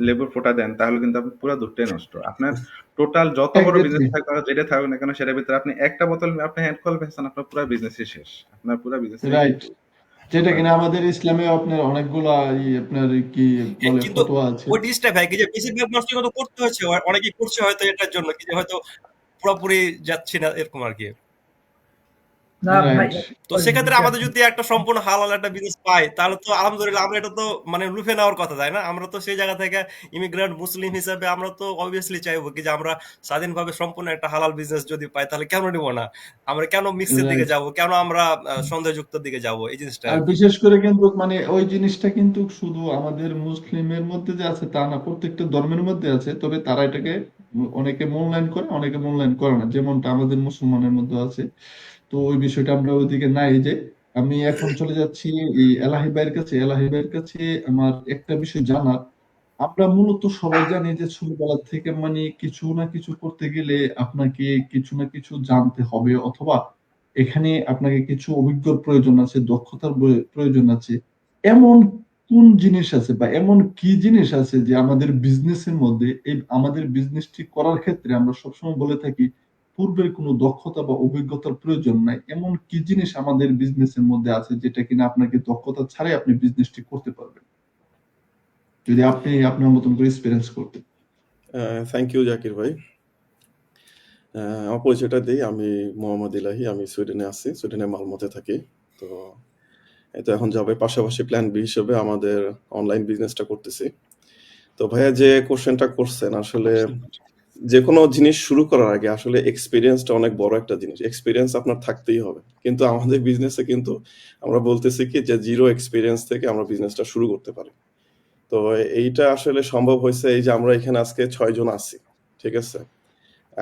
লেবুর ফোঁটা দেন তাহলে কিন্তু আপনার পুরো দুধটাই নষ্ট। আপনার টোটাল যত বড় এক্স্যাক্টলি, বিজনেস থাকুক আর যেটা থাকুক না কেন সেটার ভিতরে আপনি একটা বোতল আপনি অ্যালকোহল ফেলছেন, আপনার পুরো বিজনেসই শেষ। আপনার পুরো বিজনেসই রাইট। কিন্তু যেটা আপনার কিনা আমাদের ইসলামে আপনার অনেকগুলা আপনার কি বলে কিন্তু ফতোয়া আছে। ওই ডিসটা ভাই কি যে বেশিরভাগ মানুষকে তো করতে হচ্ছে, অনেকেই করছে হয়তো এটার জন্য কি যে হয়তো পুরোপুরি যাচ্ছে না এরকম আর কি। না ভাই, রাইট, তো সেক্ষেত্রে আমাদের যদি একটা সম্পূর্ণ হালাল একটা বিজনেস পাই তাহলে তো আলহামদুলিল্লাহ, আমরা এটা তো মানে লুফে নেওয়ার কথা, তাই না? আমরা তো সেই জায়গা থেকে ইমিগ্রেন্ট মুসলিম হিসেবে আমরা তো অবভিয়াসলি চাইবো কি যে আমরা স্বাধীনভাবে সম্পূর্ণ একটা হালাল বিজনেস যদি পাই তাহলে কেন নিব না? আমরা কেন মিক্সের দিকে রাইট। যাব, কেন আমরা সন্দেহযুক্ত দিকে যাব, এই জিনিসটা আর আর কি। বিশেষ করে কিন্তু মানে ওই জিনিসটা কিন্তু শুধু আমাদের মুসলিমের মধ্যে যে আছে তা না, প্রত্যেকটা ধর্মের মধ্যে আছে, তবে তারা এটাকে অনেকে মূল্যায়ন করে, অনেকে মূল্যায়ন করে না, যেমনটা আমাদের মুসলমানের মধ্যে আছে। তো ওই বিষয়টা আমরা ওইদিকে নাই যে। আমি এখন চলে যাচ্ছি এই এলাহি ভাইয়ের কাছে। এলাহি ভাইয়ের কাছে আমার একটা বিষয় জানার, আমরা মূলত সবাই জানি যে ছোটবেলা থেকে মানে কিছু না কিছু করতে গেলে আপনাকে কিছু না কিছু জানতে হবে, অথবা এখানে আপনাকে কিছু অভিজ্ঞতার প্রয়োজন আছে, দক্ষতার প্রয়োজন আছে। এমন কোন জিনিস আছে বা এমন কি জিনিস আছে যে আমাদের বিজনেসের মধ্যে, এই আমাদের বিজনেসটি করার ক্ষেত্রে আমরা সবসময় বলে থাকি পূর্বের কোনো দক্ষতা বা অভিজ্ঞতার প্রয়োজন নাই? এমন কি জিনিস আমাদের বিজনেসের মধ্যে আছে যেটা কিনা আপনাকে দক্ষতা ছাড়াই আপনি বিজনেসটি করতে পারবেন, যদি আপনি আপনার মতন করে এক্সপিরিয়েন্স করতেন? থ্যাংক ইউ জাকির ভাই। আমার পরিচয়টা দিই, আমি মোহাম্মদ ইলাহি, আমি সুইডেনে আছি, সুইডেনের মালমোতে থাকি। তো এই তো এখন জবের পাশাপাশি প্ল্যান বি হিসেবে আমাদের অনলাইন বিজনেসটা করতেছি। তো ভাইয়া যে কোশ্চেনটা করছেন, আসলে যে কোনো জিনিস শুরু করার আগে আসলে এক্সপিরিয়েন্সটা অনেক বড় একটা জিনিস। এক্সপিরিয়েন্স আপনার থাকতেই হবে, কিন্তু আমাদের বিজনেসে কিন্তু আমরা বলতেছি কি যে জিরো এক্সপিরিয়েন্স থেকে আমরা বিজনেসটা শুরু করতে পারি। তো এইটা আসলে সম্ভব হয়েছে এই যে আমরা এখানে আজকে 6 জন আছি, ঠিক আছে?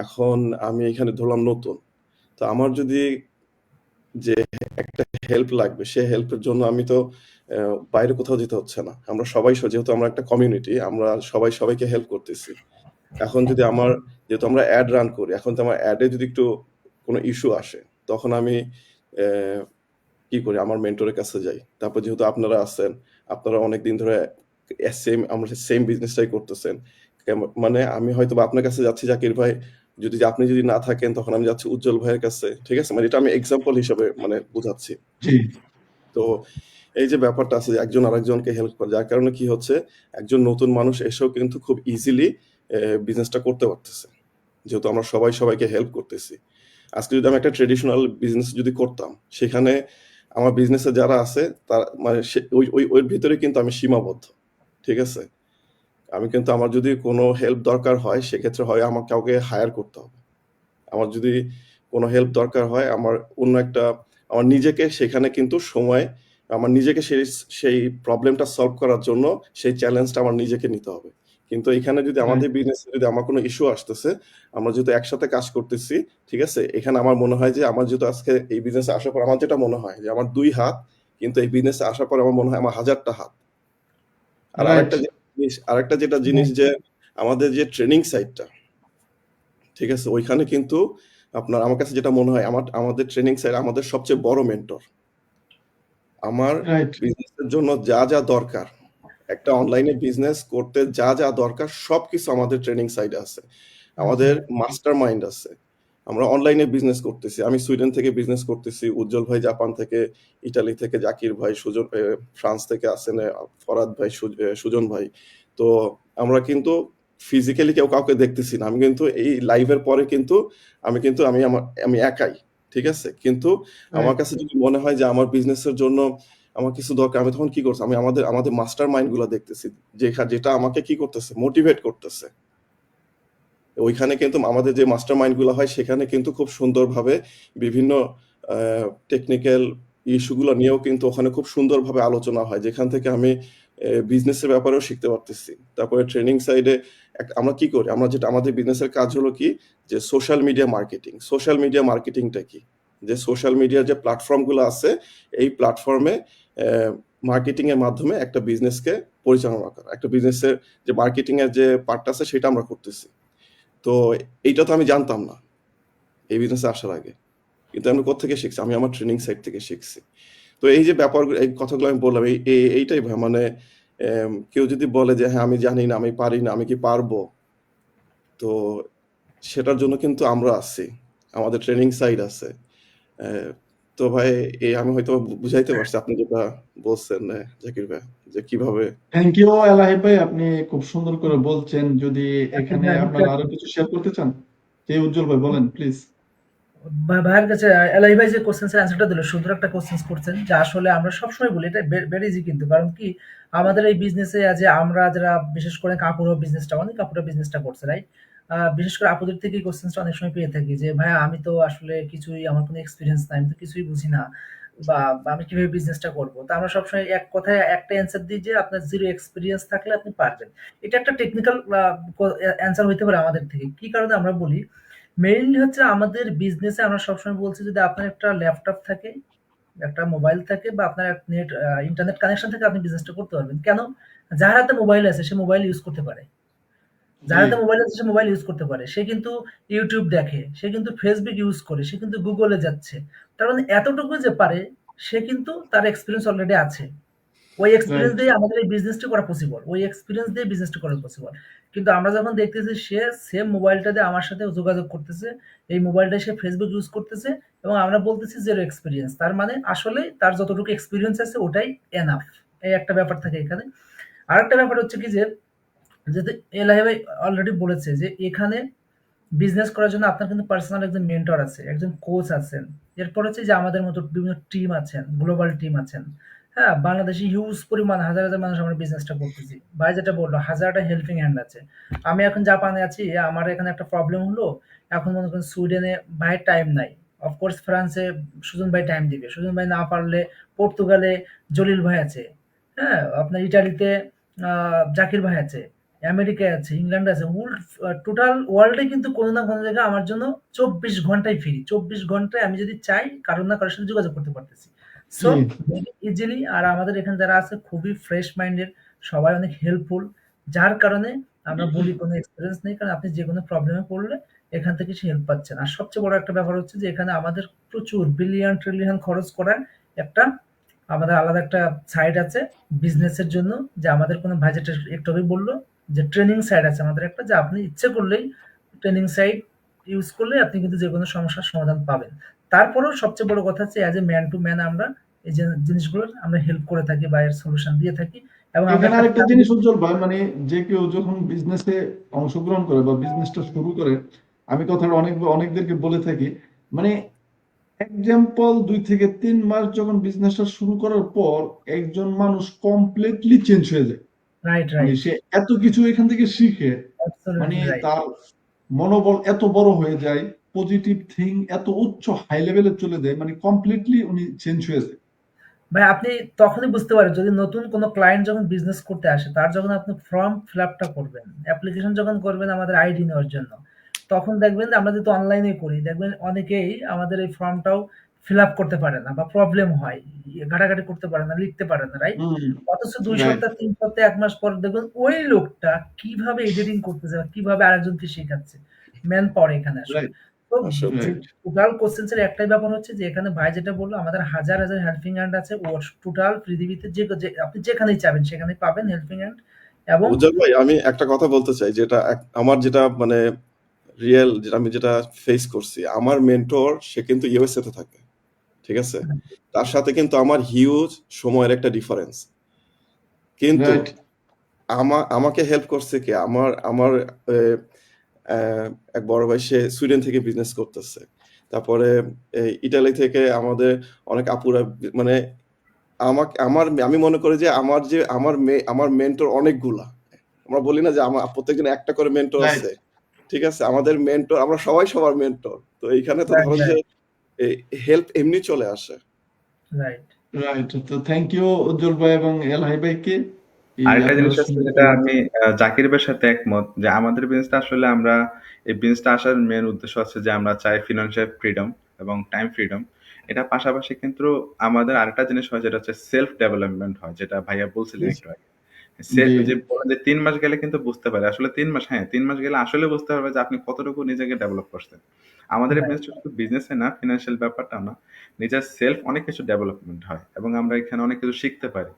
এখন আমি এখানে ধরলাম নতুন, তো আমার যদি যে একটা হেল্প লাগবে, সে হেল্পের জন্য আমি তো বাইরে কোথাও যেতে হচ্ছে না। আমরা সবাই যেহেতু আমরা একটা কমিউনিটি, আমরা সবাই সবাইকে হেল্প করতেছি। এখন যদি আমার, যেহেতু আমরা অ্যাড রান করি, এখন তো আমার অ্যাডে যদি একটু কোনো ইস্যু আসে, তখন আমি কি করি, আমার মেন্টরের কাছে যাই। তারপর যেহেতু আপনারা আছেন, আপনারা অনেকদিন ধরে আমরা সেম বিজনেসটাই করতেছেন, মানে আমি হয়তো বা আপনার কাছে যাচ্ছি জাকির ভাই, আপনি যদি না থাকেন তখন আমি যাচ্ছি উজ্জ্বল ভাইয়ের কাছে, ঠিক আছে? মানে এটা আমি এক্সাম্পল হিসাবে মানে বুঝাচ্ছি। জি, তো এই যে ব্যাপারটা আছে যে একজন আরেকজনকে হেল্প করে, যার কারণে কি হচ্ছে, একজন নতুন মানুষ এসেও কিন্তু খুব ইজিলি বিজনেসটা করতে পারতেছে, যেহেতু আমরা সবাই সবাইকে হেল্প করতেছি। আজকে যদি আমি একটা ট্রেডিশনাল বিজনেস যদি করতাম, সেখানে আমার বিজনেসে যারা আছে তার মানে ওই ওই ওই ভিতরে কিন্তু আমি সীমাবদ্ধ, ঠিক আছে? আমি কিন্তু আমার যদি কোনো হেল্প দরকার হয় সেক্ষেত্রে হয় আমার কাউকে হায়ার করতে হবে। আমার যদি কোনো হেল্প দরকার হয়, আমার অন্য একটা, আমার নিজেকে সেখানে কিন্তু আমার নিজেকে সেই প্রবলেমটা সলভ করার জন্য সেই চ্যালেঞ্জটা আমার নিজেকে নিতে হবে। কিন্তু এখানে যদি আমাদের বিজনেসে যদি আমার কোনো ইস্যু আসতেছে, আমরা যেহেতু একসাথে কাজ করতেছি, ঠিক আছে? এখানে আমার মনে হয় যে আমার যেহেতু আজকে এই বিজনেসে আসার পর আমার যেটা মনে হয় যে আমার 2 হাত, কিন্তু এই বিজনেসে আসার পর আমার মনে হয় আমার 1000টা হাত। আর রাইট, আরেকটা যেটা জিনিস যে আমাদের যে ট্রেনিং সাইটটা, ঠিক আছে? ওইখানে কিন্তু আমার কাছে যেটা মনে হয়, আমাদের ট্রেনিং সাইট আমাদের সবচেয়ে বড় মেন্টর। আমার রাইট, বিজনেসের জন্য যা যা দরকার, একটা অনলাইনে বিজনেস করতে যা যা দরকার সবকিছু আমাদের ট্রেনিং সাইটে আছে। আমাদের মাস্টার মাইন্ড আছে। আমরা অনলাইনে বিজনেস করতেছি, আমি সুইডেন থেকে বিজনেস করতেছি, উজ্জ্বল ভাই জাপান থেকে, ইটালি থেকে জাকির ভাই, সুজন ফ্রান্স থেকে আছেন, ফরাদ ভাই, সুজন ভাই। তো আমরা কিন্তু ফিজিক্যালি কেউ কাউকে দেখতেছি না। আমি কিন্তু এই লাইভের পরে কিন্তু আমি একাই, ঠিক আছে? কিন্তু আমার কাছে যদি মনে হয় যে আমার বিজনেসের জন্য আমার কিছু দরকার, আমি তখন কি করছি, আমি আমাদের মাস্টার মাইন্ড গুলা দেখতেছি, যেটা আমাকে কি করতেছে, মোটিভেট করতেছে। ওইখানে কিন্তু আমাদের যে মাস্টার মাইন্ড গুলো হয়, সেখানে কিন্তু খুব সুন্দরভাবে বিভিন্ন টেকনিক্যাল ইস্যুগুলো নিয়েও কিন্তু ওখানে খুব সুন্দরভাবে আলোচনা হয়, যেখান থেকে আমি বিজনেসের ব্যাপারেও শিখতে পারতেছি। তারপরে ট্রেনিং সাইডে আমরা কি করি, আমরা যেটা আমাদের বিজনেসের কাজ হলো কি, যে social media marketing. Social media মার্কেটিংটা কি, যে সোশ্যাল মিডিয়ার যে প্ল্যাটফর্মগুলো আছে এই প্ল্যাটফর্মে মার্কেটিং এর মাধ্যমে একটা বিজনেসকে পরিচালনা করা, একটা বিজনেসের যে মার্কেটিং এর যে পার্টটা আছে সেটা আমরা করতেছি। তো এইটা তো আমি জানতাম না এই বিজনেসে আসার আগে, কিন্তু আমি কোত্থেকে শিখছি, আমি আমার ট্রেনিং সাইট থেকে শিখছি। তো এই যে ব্যাপারগুলো, এই কথাগুলো আমি বললাম, এইটাই মানে কেউ যদি বলে যে হ্যাঁ আমি জানি না, আমি পারি না, আমি কি পারবো, তো সেটার জন্য কিন্তু আমরা আছি, আমাদের ট্রেনিং সাইট আছে। তো ভাই এই আমি হয়তো বুঝাইতে পারছি আপনি যেটা বলছেন জাকির ভাই, যে কিভাবে। থ্যাংক ইউ এলাহি ভাই, আপনি খুব সুন্দর করে বলছেন। যদি আচ্ছা এখানে ভাই, আমি আপনারা আরো কিছু শেয়ার করতে চান, যে উজ্জ্বল ভাই বলেন প্লিজ। ভাইয়ের কাছে এলাই ভাই যে কোশ্চেন্সের অ্যান্সারটা দিল, সুন্দর একটা কোশ্চেন্স করছেন, যে আসলে আমরা সবসময় বলি এটা ভেরি ইজি, কিন্তু কারণ কি আমাদের এই বিজনেসে যে আমরা যারা বিশেষ করে কাপড়ের বিজনেসটা, অনেক কাপড়ের বিজনেসটা করছে, রাইট? বিশেষ করে আপুদের থেকে এই কোশ্চেন্সটা অনেক সময় পেয়ে থাকি যে ভাইয়া আমি তো আসলে কিছুই, আমার কোনো এক্সপিরিয়েন্স নাই, আমি তো কিছুই বুঝি না, বা আমি কিভাবে বিজনেসটা করবো। তো আমরা সবসময় এক কথায় একটা অ্যান্সার দিই যে আপনার জিরো এক্সপিরিয়েন্স থাকলে আপনি পারবেন। এটা একটা টেকনিক্যাল অ্যান্সার হইতে পারে আমাদের থেকে। কি কারণে আমরা বলি, মেইনলি হচ্ছে আমাদের বিজনেসে আমরা সবসময় বলছি যদি আপনার একটা ল্যাপটপ থাকে, একটা মোবাইল থাকে, বা আপনার নেট ইন্টারনেট কানেকশন থাকে, আপনি বিজনেসটা করতে পারবেন। কেন? যার হাতে মোবাইল আছে সে মোবাইল ইউজ করতে পারে। যার জি, হাতে মোবাইল আছে সে মোবাইল ইউজ করতে পারে। সে কিন্তু ইউটিউব দেখে, সে কিন্তু ফেসবুক ইউজ করে, সে কিন্তু গুগলে যাচ্ছে। তার মানে এতটুকু যে পারে, সে কিন্তু তার এক্সপিরিয়েন্স অলরেডি আছে। ওই এক্সপিরিয়েন্স রাইট, দিয়ে আমাদের এই বিজনেসটা করা পসিবল। ওই এক্সপিরিয়েন্স দিয়ে বিজনেসটা করা পসিবল। কিন্তু আমরা যখন দেখতেছি সে সেম মোবাইলটা দিয়ে আমার সাথে যোগাযোগ করতেছে, এই মোবাইলটা সে ফেসবুক ইউজ করতেছে, এবং আমরা বলতেছি জিরো এক্সপিরিয়েন্স। তার মানে আসলে তার যতটুকু এক্সপিরিয়েন্স আছে ওটাই এনাফ। এই একটা ব্যাপার থাকে এখানে। আরেকটা ব্যাপার হচ্ছে কি যে, যেহেতু এলাহি ভাই অলরেডি বলেছে যে এখানে বিজনেস করার জন্য আপনার কিন্তু পার্সোনাল একজন মেন্টর আছে, একজন কোচ আছেন। এরপর হচ্ছে যে আমাদের মতো বিভিন্ন টিম আছেন, গ্লোবাল টিম আছেন। হ্যাঁ, বাংলাদেশে হিউজ পরিমাণ হাজার হাজার মানুষ আমরা বিজনেসটা করতেছি। ভাই যেটা বললো, হাজারটা হেল্পিং হ্যান্ড আছে। আমি এখন জাপানে আছি, আমার এখানে একটা প্রবলেম হলো, এখন মনে করেন সুইডেনে ভাইয়ের টাইম নাই, অফকোর্স ফ্রান্সে সুজন ভাই টাইম দিবে, সুজন ভাই না পারলে পর্তুগালে জলিল ভাই আছে, হ্যাঁ আপনার ইটালিতে জাকির ভাই আছে, আমেরিকায় আছে, ইংল্যান্ডে আছে, টোটাল ওয়ার্ল্ডে কিন্তু কোনো না কোনো জায়গায় আমার জন্য 24 ঘন্টায় ফ্রি। 24 ঘন্টায় আমি যদি চাই কারোর না কারোর সাথে যোগাযোগ করতে পারতেছি। সো জি, ইজিলি। আর আমাদের এখানে যারা আছে খুবই ফ্রেশ মাইন্ডের, সবাই অনেক হেল্পফুল, যার কারণে আমরা বলি কোনো এক্সপিরিয়েন্স নেই, কারণ আপনি যে কোনো প্রবলেমে পড়লে এখান থেকে সে হেল্প পাচ্ছেন। আর সবচেয়ে বড় একটা ব্যাপার হচ্ছে যে এখানে আমাদের প্রচুর বিলিয়ন ট্রিলিয়ন খরচ করার একটা, আমাদের আলাদা একটা সাইট আছে বিজনেসের জন্য, যে আমাদের কোনো বাজেট, একটু আগে বললো যে ট্রেনিং সাইট আছে আমাদের একটা, যে আপনি ইচ্ছে করলেই ট্রেনিং সাইট ইউজ করলে আপনি কিন্তু যে কোনো সমস্যার সমাধান পাবেন। তারপরেও সবচেয়ে বড় কথা হচ্ছে as a man to man আমরা এই যে জিনিসগুলোর আমরা হেল্প করে থাকি বা এর সলিউশন দিয়ে থাকি, এবং আমরা এখানে একটা আরেকটা জিনিস উজ্জ্বল ভাই, মানে যে কেউ যখন বিজনেসে অংশগ্রহণ করে বা বিজনেসটা শুরু করে, আমি কথাটা অনেকদেরকে বলে থাকি, মানে এক্সাম্পল 2 থেকে 3 মাস যখন বিজনেসটা শুরু করার পর একজন মানুষ কমপ্লিটলি চেঞ্জ হয়ে যায়। রাইট, মানে রাইট, সে এত কিছু এখান থেকে শিখে, মানে অ্যাবসলিউটলি রাইট। তার মনোবল এত বড় হয়ে যায়, পজিটিভ থিং এত উচ্চ হাই লেভেলে চলে যায়, মানে কমপ্লিটলি উনি চেঞ্জ হয়ে যায়। ভাই আপনি তখনই বুঝতে পারেন যদি নতুন কোনো ক্লায়েন্ট যখন বিজনেস করতে আসে, তার যখন আপনি ফর্ম ফিল আপটা করবেন, অ্যাপ্লিকেশন যখন করবেন আমাদের আইডি নেওয়ার জন্য, তখন দেখবেন যে আমরা যেহেতু অনলাইনে করি, দেখবেন অনেকেই আমাদের এই ফর্মটাও ফিল আপ করতে পারে না, বা প্রবলেম হয়, ঘাটাঘাটি করতে পারে না, লিখতে পারে না, রাইট? হুম, অথচ 2 রাইট, সপ্তাহ 3 সপ্তাহ 1 মাস পর দেখবেন ওই লোকটা কিভাবে এডিটিং করতেছে বা কিভাবে আরেকজনকে শেখাচ্ছে। ম্যান পাওয়ার এখানে আসলে। রাইট, তো আসলে রাইট। টোটাল কোশ্চেন্সের একটাই ব্যাপার হচ্ছে যে এখানে ভাই যেটা বললো, আমাদের হাজার হাজার হেল্পিং হ্যান্ড আছে ও টোটাল পৃথিবীতে, আপনি যেখানেই চাবেন সেখানেই পাবেন হেল্পিং হ্যান্ড। এবং উজ্জ্বল ভাই, আমি একটা কথা বলতে চাই, যেটা আমার যেটা মানে রিয়েল, যেটা আমি যেটা ফেস করছি, আমার মেন্টর সে কিন্তু ইউএসএ তে থাকে, ঠিক আছে? তার সাথে কিন্তু আমার হিউজ সময়ের একটা ডিফারেন্স, কিন্তু রাইট, আমাকে হেল্প করছে কে, আমার আমার আহ, এক বড় ভাই, সে সুইডেন থেকে বিজনেস করতেছে। তারপরে ইটালি থেকে আমাদের অনেক আপুরা, মানে আমি মনে করি যে আমার মেন্টর অনেকগুলা। আমরা বলি না যে আমার প্রত্যেকজন একটা করে মেন্টর রাইট, আছে, ঠিক আছে? আমাদের মেন্টর, আমরা সবাই সবার মেন্টর। তো এইখানে তো রাইট, ধরেন যে রাইট, হেল্প এমনি চলে আসে। রাইট। রাইট। তো থ্যাংক ইউ উজ্জ্বল ভাই এবং এলহাই ভাইকে। এই আরেকটা আপনারা জিনিস আছে শুনতে যেটা পেলাম। আমি জাকির ভাইয়ের সাথে একমত যে আমাদের বিজনেসটা আসলে আমরা এই বিজনেসটা আসার মেন উদ্দেশ্য আছে যে আমরা চাই ফিনান্সিয়াল ফ্রিডম এবং টাইম ফ্রিডম। এটা পাশাপাশি কিন্তু আমাদের আরেকটা জিনিস হয় যেটা হচ্ছে সেলফ ডেভেলপমেন্ট হয়, যেটা ভাইয়া বলছিলেন একটু আগে। জি যে বলেন যে ৩ মাস গেলে কিন্তু বুঝতে পারে আসলে ৩ মাস, হ্যাঁ ৩ মাস গেলে আসলে বুঝতে পারবে যে আপনি কতটুকু নিজেকে ডেভেলপ করছেন। আমাদের এই রাইট। বিজনেসটা শুধু বিজনেসে না, ফিনান্সিয়াল ব্যাপারটা না, নিজের সেলফ অনেক কিছু ডেভেলপমেন্ট হয় এবং আমরা এখানে অনেক কিছু শিখতে পারি।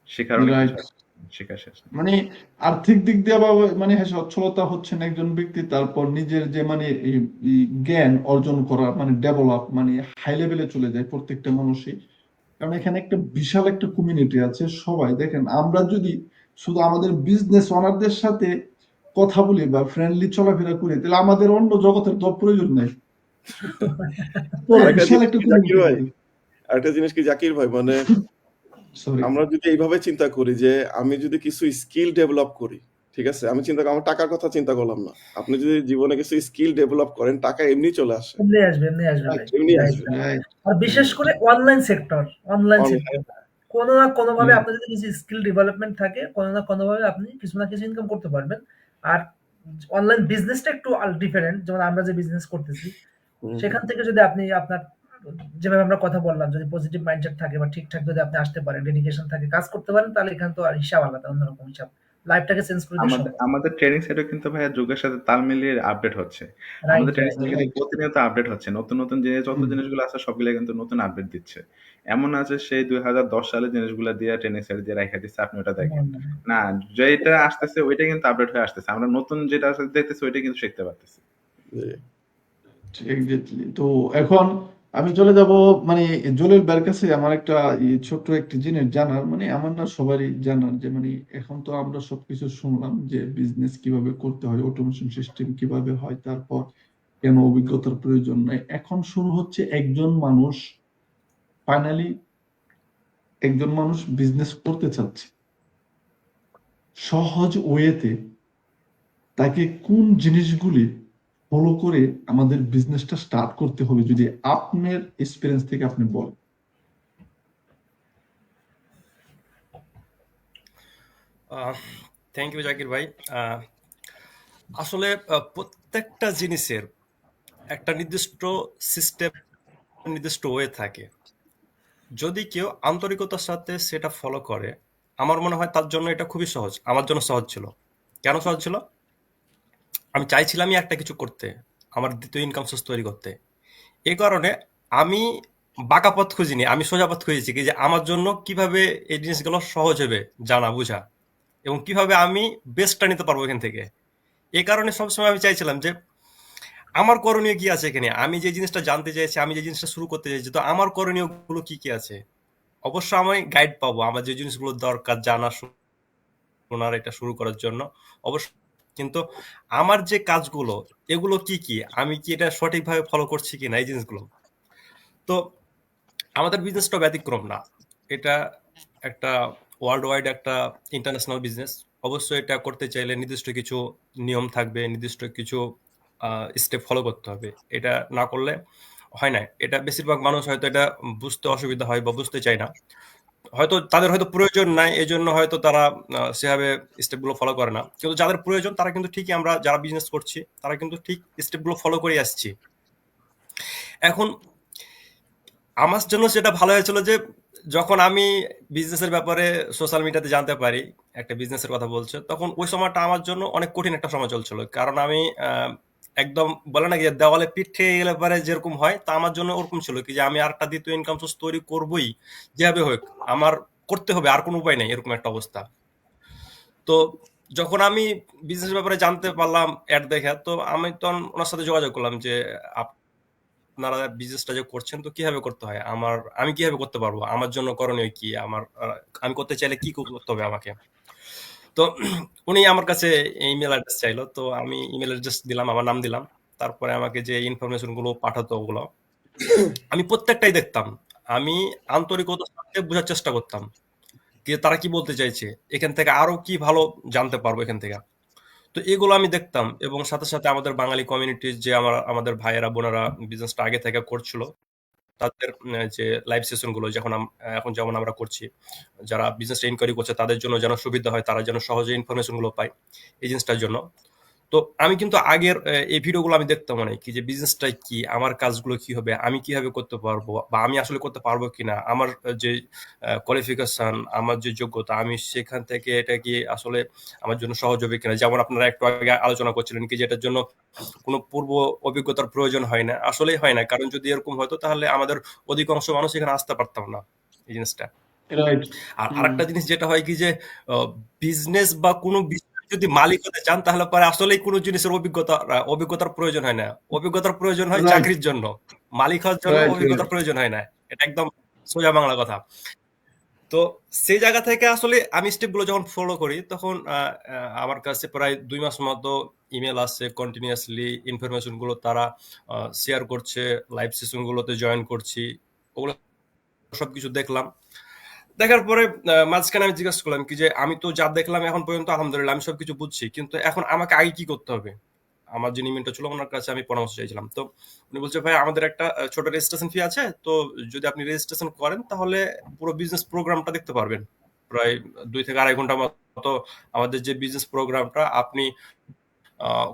শেখার অনেক কিছু রাইট। আছে, শেখার শেষ নেই। মানে আর্থিক দিক দিয়ে আবার মানে হ্যাঁ সচ্ছলতা হচ্ছেন একজন ব্যক্তি, তারপর নিজের যে মানে এই জ্ঞান অর্জন করা মানে ডেভেলপ মানে হাই লেভেলে চলে যায় প্রত্যেকটা মানুষই। কারণ এখানে একটা বিশাল একটা কমিউনিটি আছে। সবাই দেখেন, আমরা যদি শুধু আমাদের বিজনেস ওনারদের সাথে কথা বলি বা ফ্রেন্ডলি চলাফেরা করি, তাহলে আমাদের অন্য জগতের তো প্রয়োজন নেই। তো আরেকটা বিশাল জিনিস একটা কি জাকির কমিউনিটি ভাই, কিন্তু। আরেকটা জিনিস কি জাকির ভাই, মানে সরি। আমরা যদি এইভাবে চিন্তা করি যে আমি যদি কিছু স্কিল ডেভেলপ করি, ঠিক আছে, আমি চিন্তা আমার টাকার কথা চিন্তা করলাম না, আপনি যদি জীবনে কিছু স্কিল ডেভেলপ করেন টাকা এমনি চলে আসে, এমনি আসবে ভাই। এমনি রাইট, আসবে। রাইট। রাইট। আর বিশেষ করে অনলাইন সেক্টর, অনলাইন সেক্টর। কোনো না কোনোভাবে আপনার যদি কিছু স্কিল ডেভেলপমেন্ট থাকে, কোনো না কোনোভাবে আপনি কিছু না কিছু ইনকাম করতে পারবেন। আর অনলাইন বিজনেসটা একটু ডিফারেন্ট। যেমন আমরা যে বিজনেস করতেছি, সেখান থেকে যদি আপনি আপনার যেভাবে আমরা কথা বললাম, যদি পজিটিভ মাইন্ডসেট থাকে বা ঠিকঠাক যদি আপনি আসতে পারেন, ডেডিকেশন থাকে, কাজ করতে পারেন, তাহলে এখানে তো আর হিসাব আলাদা, অন্যরকম হিসাব। লাইফটাকে চেঞ্জ করে দেওয়া আমাদের সম্ভব। আমাদের ট্রেনিং সেটও কিন্তু ভাইয়া যুগের সাথে তাল মিলিয়ে আপডেট হচ্ছে। রাইট, আমাদের ট্রেনিং রাইট। সেট কিন্তু রাইট। প্রতিনিয়ত আপডেট হচ্ছে। নতুন, নতুন যত জিনিসগুলো আছে সবগুলো কিন্তু নতুন আপডেট দিচ্ছে। এমন না যে সেই 2010 সালের জিনিসগুলো দিয়ে ট্রেনিং সেট দিয়ে রাইখা দিচ্ছে আপনি ওটা দেখেন। না, যেটা আসতেছে ওইটা কিন্তু আপডেট হয়ে আসতেছে। আমরা নতুন যেটা আছে দেখতেছি ওইটা কিন্তু শিখতে পারতেছি। এক্স্যাক্টলি। তো এখন আমি চলে যাব মানে জলিল ভাইয়ের কাছে। আমার একটা ছোট্ট একটি জিনিস জানার, মানে আমার না সবারই জানার, যে মানে এখন তো আমরা সবকিছু শুনলাম যে বিজনেস কিভাবে করতে হয়, অটোমেশন সিস্টেম কিভাবে হয়, তারপর কেন অভিজ্ঞতার প্রয়োজন নাই। এখন শুরু হচ্ছে একজন মানুষ ফাইনালি, একজন মানুষ বিজনেস করতে চাচ্ছে সহজ ওয়েতে, তাকে কোন জিনিসগুলি ফলো করে আমাদের বিজনেসটা স্টার্ট করতে হবে, যদি আপনার এক্সপিরিয়েন্স থেকে আপনি বলেন। থ্যাংক ইউ জাকির ভাই। আসলে প্রত্যেকটা জিনিসের একটা নির্দিষ্ট সিস্টেম, নির্দিষ্ট ওয়ে থাকে। যদি কেউ আন্তরিকতার সাথে সেটা ফলো করে, আমার মনে হয় তার জন্য এটা খুবই সহজ। আমার জন্য সহজ ছিল। কেন সহজ ছিল? আমি চাইছিলামই একটা কিছু করতে, আমার দ্বিতীয় ইনকাম সোর্স তৈরি করতে। এই কারণে আমি বাঁকা পথ খুঁজিনি, আমি সোজা পথ খুঁজেছি কি যে আমার জন্য কিভাবে এই জিনিসগুলো সহজ হবে জানা বোঝা, এবং কিভাবে আমি বেস্টটা নিতে পারবো এখান থেকে। এই কারণে সবসময় আমি চাইছিলাম যে আমার করণীয় কি আছে এখানে, আমি যে জিনিসটা জানতে চাইছি, আমি যে জিনিসটা শুরু করতে চাইছি, তো আমার করণীয় গুলো কি কি আছে। অবশ্য আমি গাইড পাবো আমার যে জিনিসগুলো দরকার জানা শোনার এটা শুরু করার জন্য, অবশ্য। কিন্তু আমার যে কাজগুলো, এগুলো কি কি, আমি কি এটা সঠিকভাবে ফলো করছি কিনা, এই জিনিসগুলো। তো আমাদের বিজনেসটা ব্যতিক্রম না। এটা একটা ওয়ার্ল্ড ওয়াইড একটা ইন্টারন্যাশনাল বিজনেস। অবশ্যই এটা করতে চাইলে নির্দিষ্ট কিছু নিয়ম থাকবে, নির্দিষ্ট কিছু স্টেপ ফলো করতে হবে। এটা না করলে হয় না। এটা বেশিরভাগ মানুষ হয়তো এটা বুঝতে অসুবিধা হয় বা বুঝতে চায় না। হয়তো তাদের হয়তো প্রয়োজন নাই, এই জন্য হয়তো তারা সেভাবে স্টেপগুলো ফলো করে না। কিন্তু যাদের প্রয়োজন তারা কিন্তু ঠিকই, আমরা যারা বিজনেস করছি তারা কিন্তু ঠিক স্টেপগুলো ফলো করে আসছি। এখন আমার জন্য সেটা ভালো হয়েছিল যে যখন আমি বিজনেসের ব্যাপারে সোশ্যাল মিডিয়াতে জানতে পারি একটা বিজনেসের কথা বলছে, তখন ওই সময়টা আমার জন্য অনেক কঠিন একটা সময় চলছিল। কারণ আমি একদম বলে না কি যে দেওয়ালে পিঠ থেকে গেলে পরে যেরকম হয়, তা আমার জন্য ওরকম ছিল কি যে আমি আর একটা দ্বিতীয় ইনকাম সোর্স তৈরি করবোই, যেভাবে হোক আমার করতে হবে, আর কোনো উপায় নেই, এরকম একটা অবস্থা। তো যখন আমি বিজনেসের ব্যাপারে জানতে পারলাম অ্যাড দেখে, তো আমি তখন ওনার সাথে যোগাযোগ করলাম যে আপনারা বিজনেসটা যে করছেন তো কিভাবে করতে হয়, আমি কিভাবে করতে পারবো, আমার জন্য করণীয় কি, আমি করতে চাইলে কি করতে হবে আমাকে। তো উনি আমার কাছে ইমেল অ্যাড্রেস চাইলো, তো আমি ইমেল অ্যাড্রেস দিলাম, আমার নাম দিলাম। তারপরে আমাকে যে ইনফরমেশন গুলো পাঠাতো ওগুলো আমি প্রত্যেকটাই দেখতাম। আমি আন্তরিকতার সাথে বোঝার চেষ্টা করতাম যে তারা কি বলতে চাইছে, এখান থেকে আরো কি ভালো জানতে পারবো এখান থেকে। তো এগুলো আমি দেখতাম, এবং সাথে সাথে আমাদের বাঙালি কমিউনিটির যে আমাদের ভাইয়েরা বোনেরা বিজনেসটা আগে থেকে করছিল, তাদের যে লাইভ সেশন গুলো এখন যেমন আমরা করছি, যারা বিজনেস ইনকোয়ারি করছে তাদের জন্য যেন সুবিধা হয়, তারা যেন সহজে ইনফরমেশন গুলো পায় এই জিনিসটার জন্য। তো আমি কিন্তু আগের এই ভিডিওগুলো আমি দেখতাম অনেক, কি যে বিজনেসটা কি, আমার কাজগুলো কি হবে, আমি কিভাবে করতে পারবো, বা আমি আসলে করতে পারবো কিনা, আমার যে কোয়ালিফিকেশন, আমার যে যোগ্যতা, আমি সেখান থেকে এটা কি আসলে আমার জন্য সহজ হবে কিনা। যেমন আপনারা একটু আগে আলোচনা করছিলেন কি যে এটার জন্য কোনো পূর্ব অভিজ্ঞতার প্রয়োজন হয় না, আসলেই হয় না। কারণ যদি এরকম হতো তাহলে আমাদের অধিকাংশ মানুষ এখানে আসতে পারতাম না এই জিনিসটা। রাইট। আর আরেকটা জিনিস যেটা হয় কি যে বিজনেস বা কোনো যদি মালিক হতে চান তাহলে পরে আসলেই কোনো জিনিসের অভিজ্ঞতার প্রয়োজন হয় না, অভিজ্ঞতার প্রয়োজন হয় রাইট, চাকরির জন্য। মালিক হওয়ার জন্য রাইট, অভিজ্ঞতার প্রয়োজন হয় না, এটা একদম সোজা বাংলা কথা। তো সেই জায়গা থেকে আসলে আমি স্টেপগুলো যখন ফলো করি তখন আমার কাছে প্রায় 2 মাস মতো ইমেল আসছে, কন্টিনিউয়াসলি ইনফরমেশন গুলো তারা শেয়ার করছে, লাইভ সেশন গুলোতে জয়েন করছি, ওগুলো সবকিছু দেখলাম। দেখার পরে মাঝখানে আমি জিজ্ঞাসা করলাম কি যে আমি তো যা দেখলাম এখন পর্যন্ত আলহামদুলিল্লাহ আমি সবকিছু বুঝছি, কিন্তু এখন আমাকে আগে কি করতে হবে। আমার যিনি মেন্টর ছিল ওনার কাছে আমি পরামর্শ চাইছিলাম। তো উনি বলছে, ভাই আমাদের একটা ছোট রেজিস্ট্রেশন ফি আছে, তো যদি আপনি রেজিস্ট্রেশন করেন তাহলে পুরো বিজনেস প্রোগ্রামটা দেখতে পারবেন। প্রায় 2 থেকে 2.5 ঘন্টা মতো আমাদের যে বিজনেস প্রোগ্রামটা, আপনি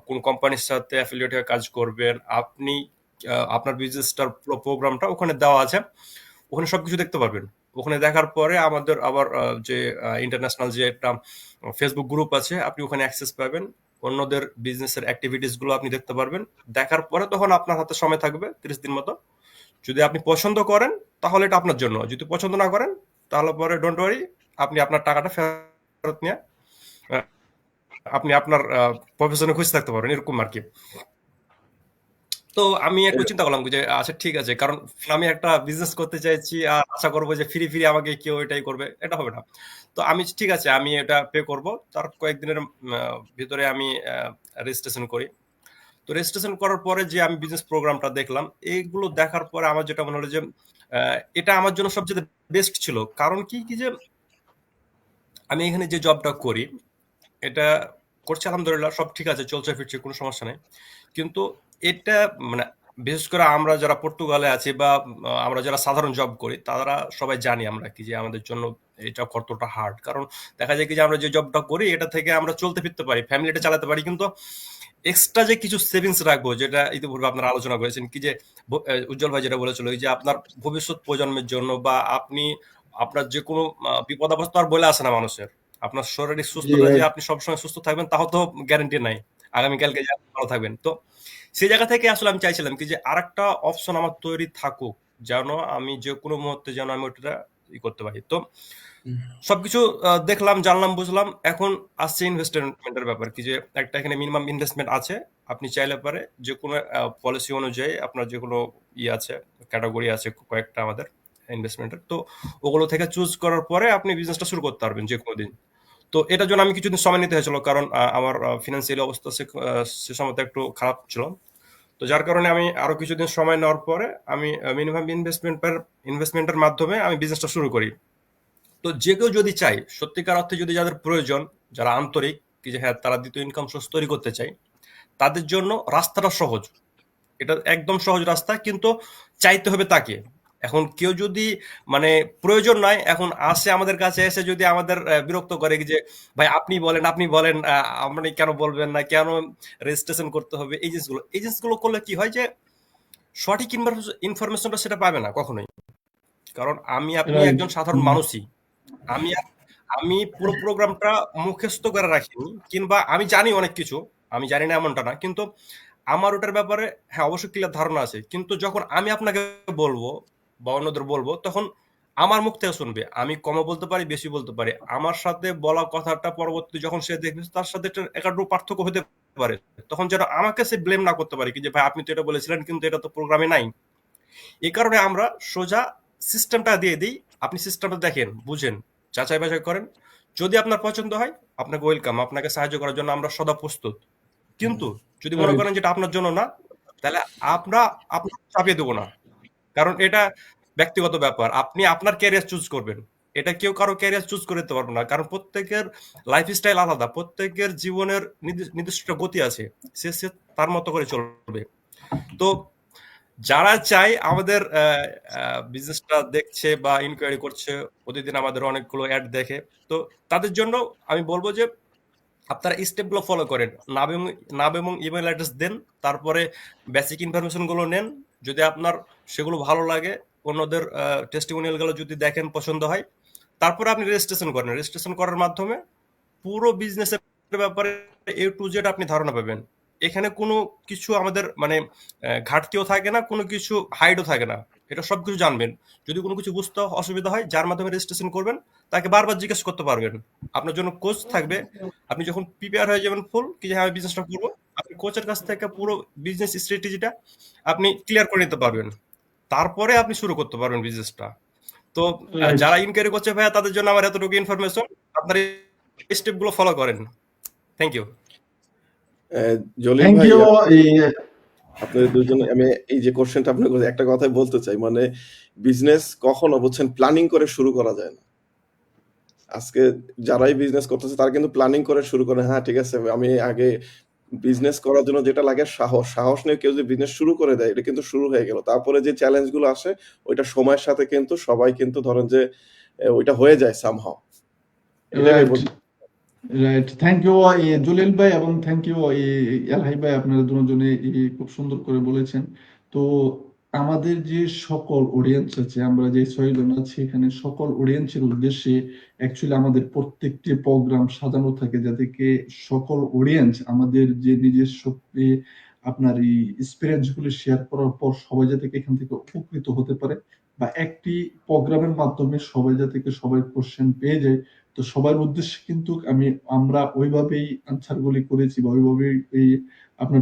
কোন কোম্পানির সাথে অ্যাফিলিয়েট হয়ে কাজ করবেন, আপনি আপনার বিজনেসটার পুরো প্রোগ্রামটা ওখানে দেওয়া আছে, ওখানে সবকিছু দেখতে পারবেন। ওখানে দেখার পরে আমাদের আবার যে ইন্টারন্যাশনাল যে একটা ফেসবুক গ্রুপ আছে, আপনি ওখানে অ্যাক্সেস পাবেন, অন্যদের বিজনেসের অ্যাক্টিভিটিস গুলো আপনি দেখতে পারবেন। দেখার পরে তখন আপনার হাতে সময় থাকবে 30 দিন মতো। যদি আপনি পছন্দ করেন তাহলে এটা আপনার জন্য, যদি পছন্দ না করেন তাহলে পরে ডোন্ট ওয়ারি, আপনি আপনার টাকাটা ফেরত নিয়ে আপনি আপনার প্রফেশনে খুশি থাকতে পারবেন, এরকম আর কি। তো আমি একটু চিন্তা করলাম যে আচ্ছা ঠিক আছে, কারণ আমি একটা বিজনেস করতে চাইছি আর আশা করবো যে ফ্রি ফ্রি আমাকে কেউ এটাই করবে, এটা হবে না। তো আমি ঠিক আছে, আমি এটা পে করব। তার কয়েকদিনের ভিতরে আমি রেজিস্ট্রেশন করি। তো রেজিস্ট্রেশন করার পরে যে আমি বিজনেস প্রোগ্রামটা দেখলাম, এইগুলো দেখার পরে আমার যেটা মনে হলো যে এটা আমার জন্য সবচেয়ে বেস্ট ছিল। কারণ কি কি যে আমি এখানে যে জবটা করি, এটা করছি আলহামদুলিল্লাহ, সব ঠিক আছে, চলছে ফিরছে, কোনো সমস্যা নেই। কিন্তু এটা মানে বিশেষ করে আমরা যারা পর্তুগালে আছি বা আমরা যারা সাধারণ জব করি, তারা সবাই জানি আমরা কি যে আমাদের জন্য এটা কতটা হার্ড। কারণ দেখা যায় কি যে আমরা যে জবটা করি এটা থেকে আমরা চলতে ফিরতে পারি, ফ্যামিলিটা চালাতে পারি, কিন্তু এক্সট্রা যে কিছু সেভিংস রাখবো, যেটা ইতিপূর্বে আপনারা আলোচনা করেছেন কি যে উজ্জ্বল ভাই যেটা বলেছিল, যে আপনার ভবিষ্যৎ প্রজন্মের জন্য, বা আপনি আপনার যে কোনো বিপদ আপদ আর বলে আসে না মানুষের, আপনার শারীরিক জি সুস্থতা যে রাইট। আপনি সবসময় সুস্থ থাকবেন তাও তো গ্যারান্টি নাই আগামীকালকে যে আপনি ভালো থাকবেন। তো সেই জায়গা থেকে আসলে আমি চাইছিলাম কি যে আরেকটা অপশন আমার তৈরি থাকুক, যেন আমি যে কোনো মুহূর্তে যেন আমি ওটা করতে পারি। তো সবকিছু দেখলাম, জানলাম, বুঝলাম। এখন আসছে ইনভেস্টমেন্টের ব্যাপার, কি যে একটা এখানে মিনিমাম ইনভেস্টমেন্ট আছে। আপনি চাইলে পারে যে কোনো পলিসি অনুযায়ী আপনার যে কোনো আছে, ক্যাটাগরি আছে কয়েকটা আমাদের ইনভেস্টমেন্টের, তো ওগুলো থেকে চুজ করার পরে আপনি বিজনেসটা শুরু করতে পারবেন যে কোনো দিন। তো এটার জন্য আমি কিছুদিন সময় নিতে হয়েছিল, কারণ আমার ফিনান্সিয়ালি অবস্থা সে সময় একটু খারাপ ছিল। তো যার কারণে আমি আরো কিছুদিন সময় নেওয়ার পরে আমি মিনিমাম ইনভেস্টমেন্টের মাধ্যমে আমি বিজনেসটা শুরু করি। তো যে কেউ যদি চাই, সত্যিকার অর্থে যদি যাদের প্রয়োজন, যারা আন্তরিক কি যে হ্যাঁ তারা দ্বিতীয় ইনকাম সোর্স তৈরি করতে চায়, তাদের জন্য রাস্তাটা সহজ। এটা একদম সহজ রাস্তা, কিন্তু চাইতে হবে তাকে। এখন কেউ যদি মানে প্রয়োজন নয়, এখন আসে আমাদের কাছে এসে যদি আমাদের বিরক্ত করে যে ভাই আপনি বলেন আপনি কেন বলবেন না, কেন রেজিস্ট্রেশন করতে হবে, এই জিনিসগুলো করলে কি হয় যে সঠিক ইনফরমেশনটা সেটা পাবে না কখনোই। কারণ আপনি রাইট। একজন সাধারণ মানুষই। আমি আমি পুরো প্রোগ্রামটা মুখস্থ করে রাখিনি, কিংবা আমি জানি অনেক কিছু, আমি জানি না এমনটা না, কিন্তু আমার ওটার ব্যাপারে হ্যাঁ অবশ্যই ক্লিয়ার ধারণা আছে। কিন্তু যখন আমি আপনাকে বলবো বা অন্যদের বলবো, তখন আমার মুখ থেকে শুনবে। আমি কমও বলতে পারি, বেশি বলতে পারি, আমার সাথে বলা কথাটা পরবর্তী যখন সে দেখবে তার সাথে একাড্রু পার্থক্য হতে পারে। তখন যেন আমাকে সে ব্লেম না করতে পারে কি যে ভাই আপনি তো এটা বলেছিলেন কিন্তু এটা তো প্রোগ্রামে নাই। এই কারণে আমরা সোজা সিস্টেমটা দিয়ে দিই, আপনি সিস্টেমটা দেখেন, বুঝেন, যাচাই বাছাই করেন। যদি আপনার পছন্দ হয়, আপনাকে ওয়েলকাম, আপনাকে সাহায্য করার জন্য আমরা সদা প্রস্তুত। কিন্তু যদি মনে রাইট। করেন যেটা আপনার জন্য না, তাহলে আমরা আপনাকে চাপিয়ে দেবো না। কারণ এটা ব্যক্তিগত ব্যাপার, আপনি আপনার ক্যারিয়ার চুজ করবেন। এটা কেউ কারো ক্যারিয়ার চুজ করে দিতে পারবে না, কারণ প্রত্যেকের লাইফস্টাইল আলাদা, প্রত্যেকের জীবনের নির্দিষ্ট গতি আছে, সে তার মতো করে চলবে। তো যারা চাই আমাদের বিজনেসটা দেখছে বা ইনকোয়ারি করছে, প্রতিদিন আমাদের অনেকগুলো অ্যাড দেখে, তো তাদের জন্য আমি বলবো যে আপনারা স্টেপগুলো ফলো করেন। নাম এবং ইমেল অ্যাড্রেস দেন, তারপরে বেসিক ইনফরমেশনগুলো নেন। যদি আপনার সেগুলো ভালো লাগে, অন্যদের টেস্টিমোনিয়ালগুলো যদি দেখেন পছন্দ হয়, তারপরে আপনি রেজিস্ট্রেশন করেন। রেজিস্ট্রেশন করার মাধ্যমে পুরো বিজনেসের ব্যাপারে A to Z আপনি ধারণা পাবেন। এখানে কোনো কিছু আমাদের মানে ঘাটতিও থাকে না, কোনো কিছু হাইডও থাকে না। এটা সবকিছু জানবেন। যদি কোনো কিছু বুঝতে অসুবিধা হয়, যার মাধ্যমে রেজিস্ট্রেশন করবেন তাকে বারবার জিজ্ঞেস করতে পারবেন। আপনার জন্য কোচ থাকবে। আপনি যখন প্রিপেয়ার হয়ে যাবেন ফুল কি যে হ্যাঁ আমি বিজনেসটা করবো, আপনি কোচের কাছ থেকে পুরো বিজনেস স্ট্র্যাটেজিটা আপনি ক্লিয়ার করে নিতে পারবেন। তারপরে আপনি শুরু করতে পারবেন বিজনেসটা। তো রাইট যারা ইনকোয়ারি করছে ভাইয়া, তাদের জন্য আমার এতটুকু ইনফরমেশন। আপনার এই স্টেপগুলো ফলো করেন। Thank you. জলিল থ্যাংক ভাই, ইউ। আপনাদের দুজনে আমি এই যে কোশ্চেনটা আপনার কাছে একটা কথাই বলতে চাই, মানে বিজনেস কখনো বুঝছেন প্ল্যানিং করে শুরু করা যায় না। আজকে যারাই বিজনেস করতেছে তারা কিন্তু প্ল্যানিং করে শুরু করে, হ্যাঁ ঠিক আছে আমি আগে বিজনেস করার জন্য যেটা লাগে সাহস নিয়ে কেউ যদি বিজনেস শুরু করে দেয়, এটা কিন্তু শুরু হয়ে গেল। তারপরে যে চ্যালেঞ্জ গুলো আসে ওইটা সময়ের সাথে কিন্তু সবাই কিন্তু ধরেন যে ওইটা হয়ে যায় সামহাও। এটাই আমি রাইট বলছি। রাইট, থ্যাংক ইউ জলিল ভাই, এবং থ্যাংক ইউ এলহাই ভাই, আপনারা দুজনে খুব সুন্দর করে বলেছেন। তো আমাদের যে সকল অডিয়েন্স আছে, আমরা যে 6 জন আছি এখানে, সকল অডিয়েন্সের উদ্দেশ্যে অ্যাকচুয়ালি আমাদের প্রত্যেকটি প্রোগ্রাম সাজানো থাকে, যাতে কি সকল অডিয়েন্স আমাদের যে নিজস্ব আপনার এই এক্সপিরিয়েন্স গুলি শেয়ার করার পর সবাই যাতে এখান থেকে উপকৃত হতে পারে, বা একটি প্রোগ্রামের মাধ্যমে সবাই যাতে সবাই কোশ্চেন পেয়ে যায়। তো সবার উদ্দেশ্যে কিন্তু আমরা ওইভাবেই আনসার গুলি করেছি, বা ওইভাবেই এই আপনার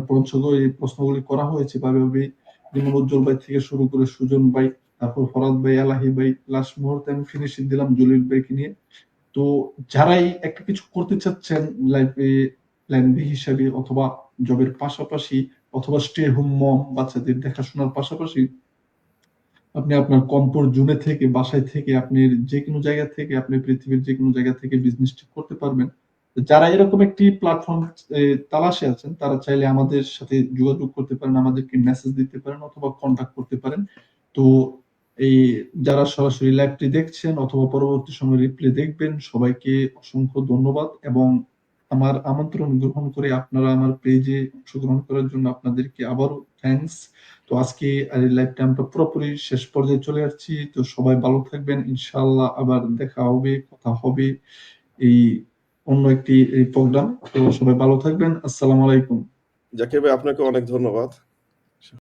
এই প্রশ্নগুলি করা হয়েছে, বা ওইভাবেই যেমন উজ্জ্বল ভাই থেকে শুরু করে সুজন ভাই, তারপর ফরাদ ভাই, আলাহি ভাই, লাস্ট মুহূর্তে আমি ফিনিশিং দিলাম জলিল ভাইকে নিয়ে। তো যারাই একটা কিছু করতে চাচ্ছেন লাইফে, প্ল্যান বি হিসাবে, অথবা জবের পাশাপাশি, অথবা স্টে হোম মম বাচ্চাদের দেখাশোনার পাশাপাশি, আপনি আপনার কমফোর্ট জোনে থেকে, বাসায় থেকে, আপনি যে কোনো জায়গা থেকে, আপনি পৃথিবীর যে কোনো জায়গা থেকে বিজনেস করতে পারবেন। তো যারা এরকম একটি প্ল্যাটফর্ম তালাশে আছেন, তারা চাইলে আমাদের সাথে যোগাযোগ করতে পারেন, আমাদেরকে মেসেজ দিতে পারেন, অথবা কন্টাক্ট করতে পারেন। তো এই যারা সরাসরি লাইভটি দেখছেন অথবা পরবর্তী সময় রিপ্লে দেখবেন, সবাইকে অসংখ্য ধন্যবাদ, এবং আমার আমন্ত্রণ গ্রহণ করে আপনারা আমার পেজে অংশগ্রহণ করার জন্য আপনাদেরকে আবারও থ্যাঙ্কস। তো আজকে এই লাইভটা আমরা পুরোপুরি শেষ পর্যায়ে চলে আসছি। তো সবাই ভালো থাকবেন, ইনশাআল্লাহ আবার দেখা হবে, কথা হবে এই অন্য একটি প্রোগ্রাম। তো সবাই ভালো থাকবেন, আসসালামু আলাইকুম। জাকির ভাই আপনাকে অনেক ধন্যবাদ।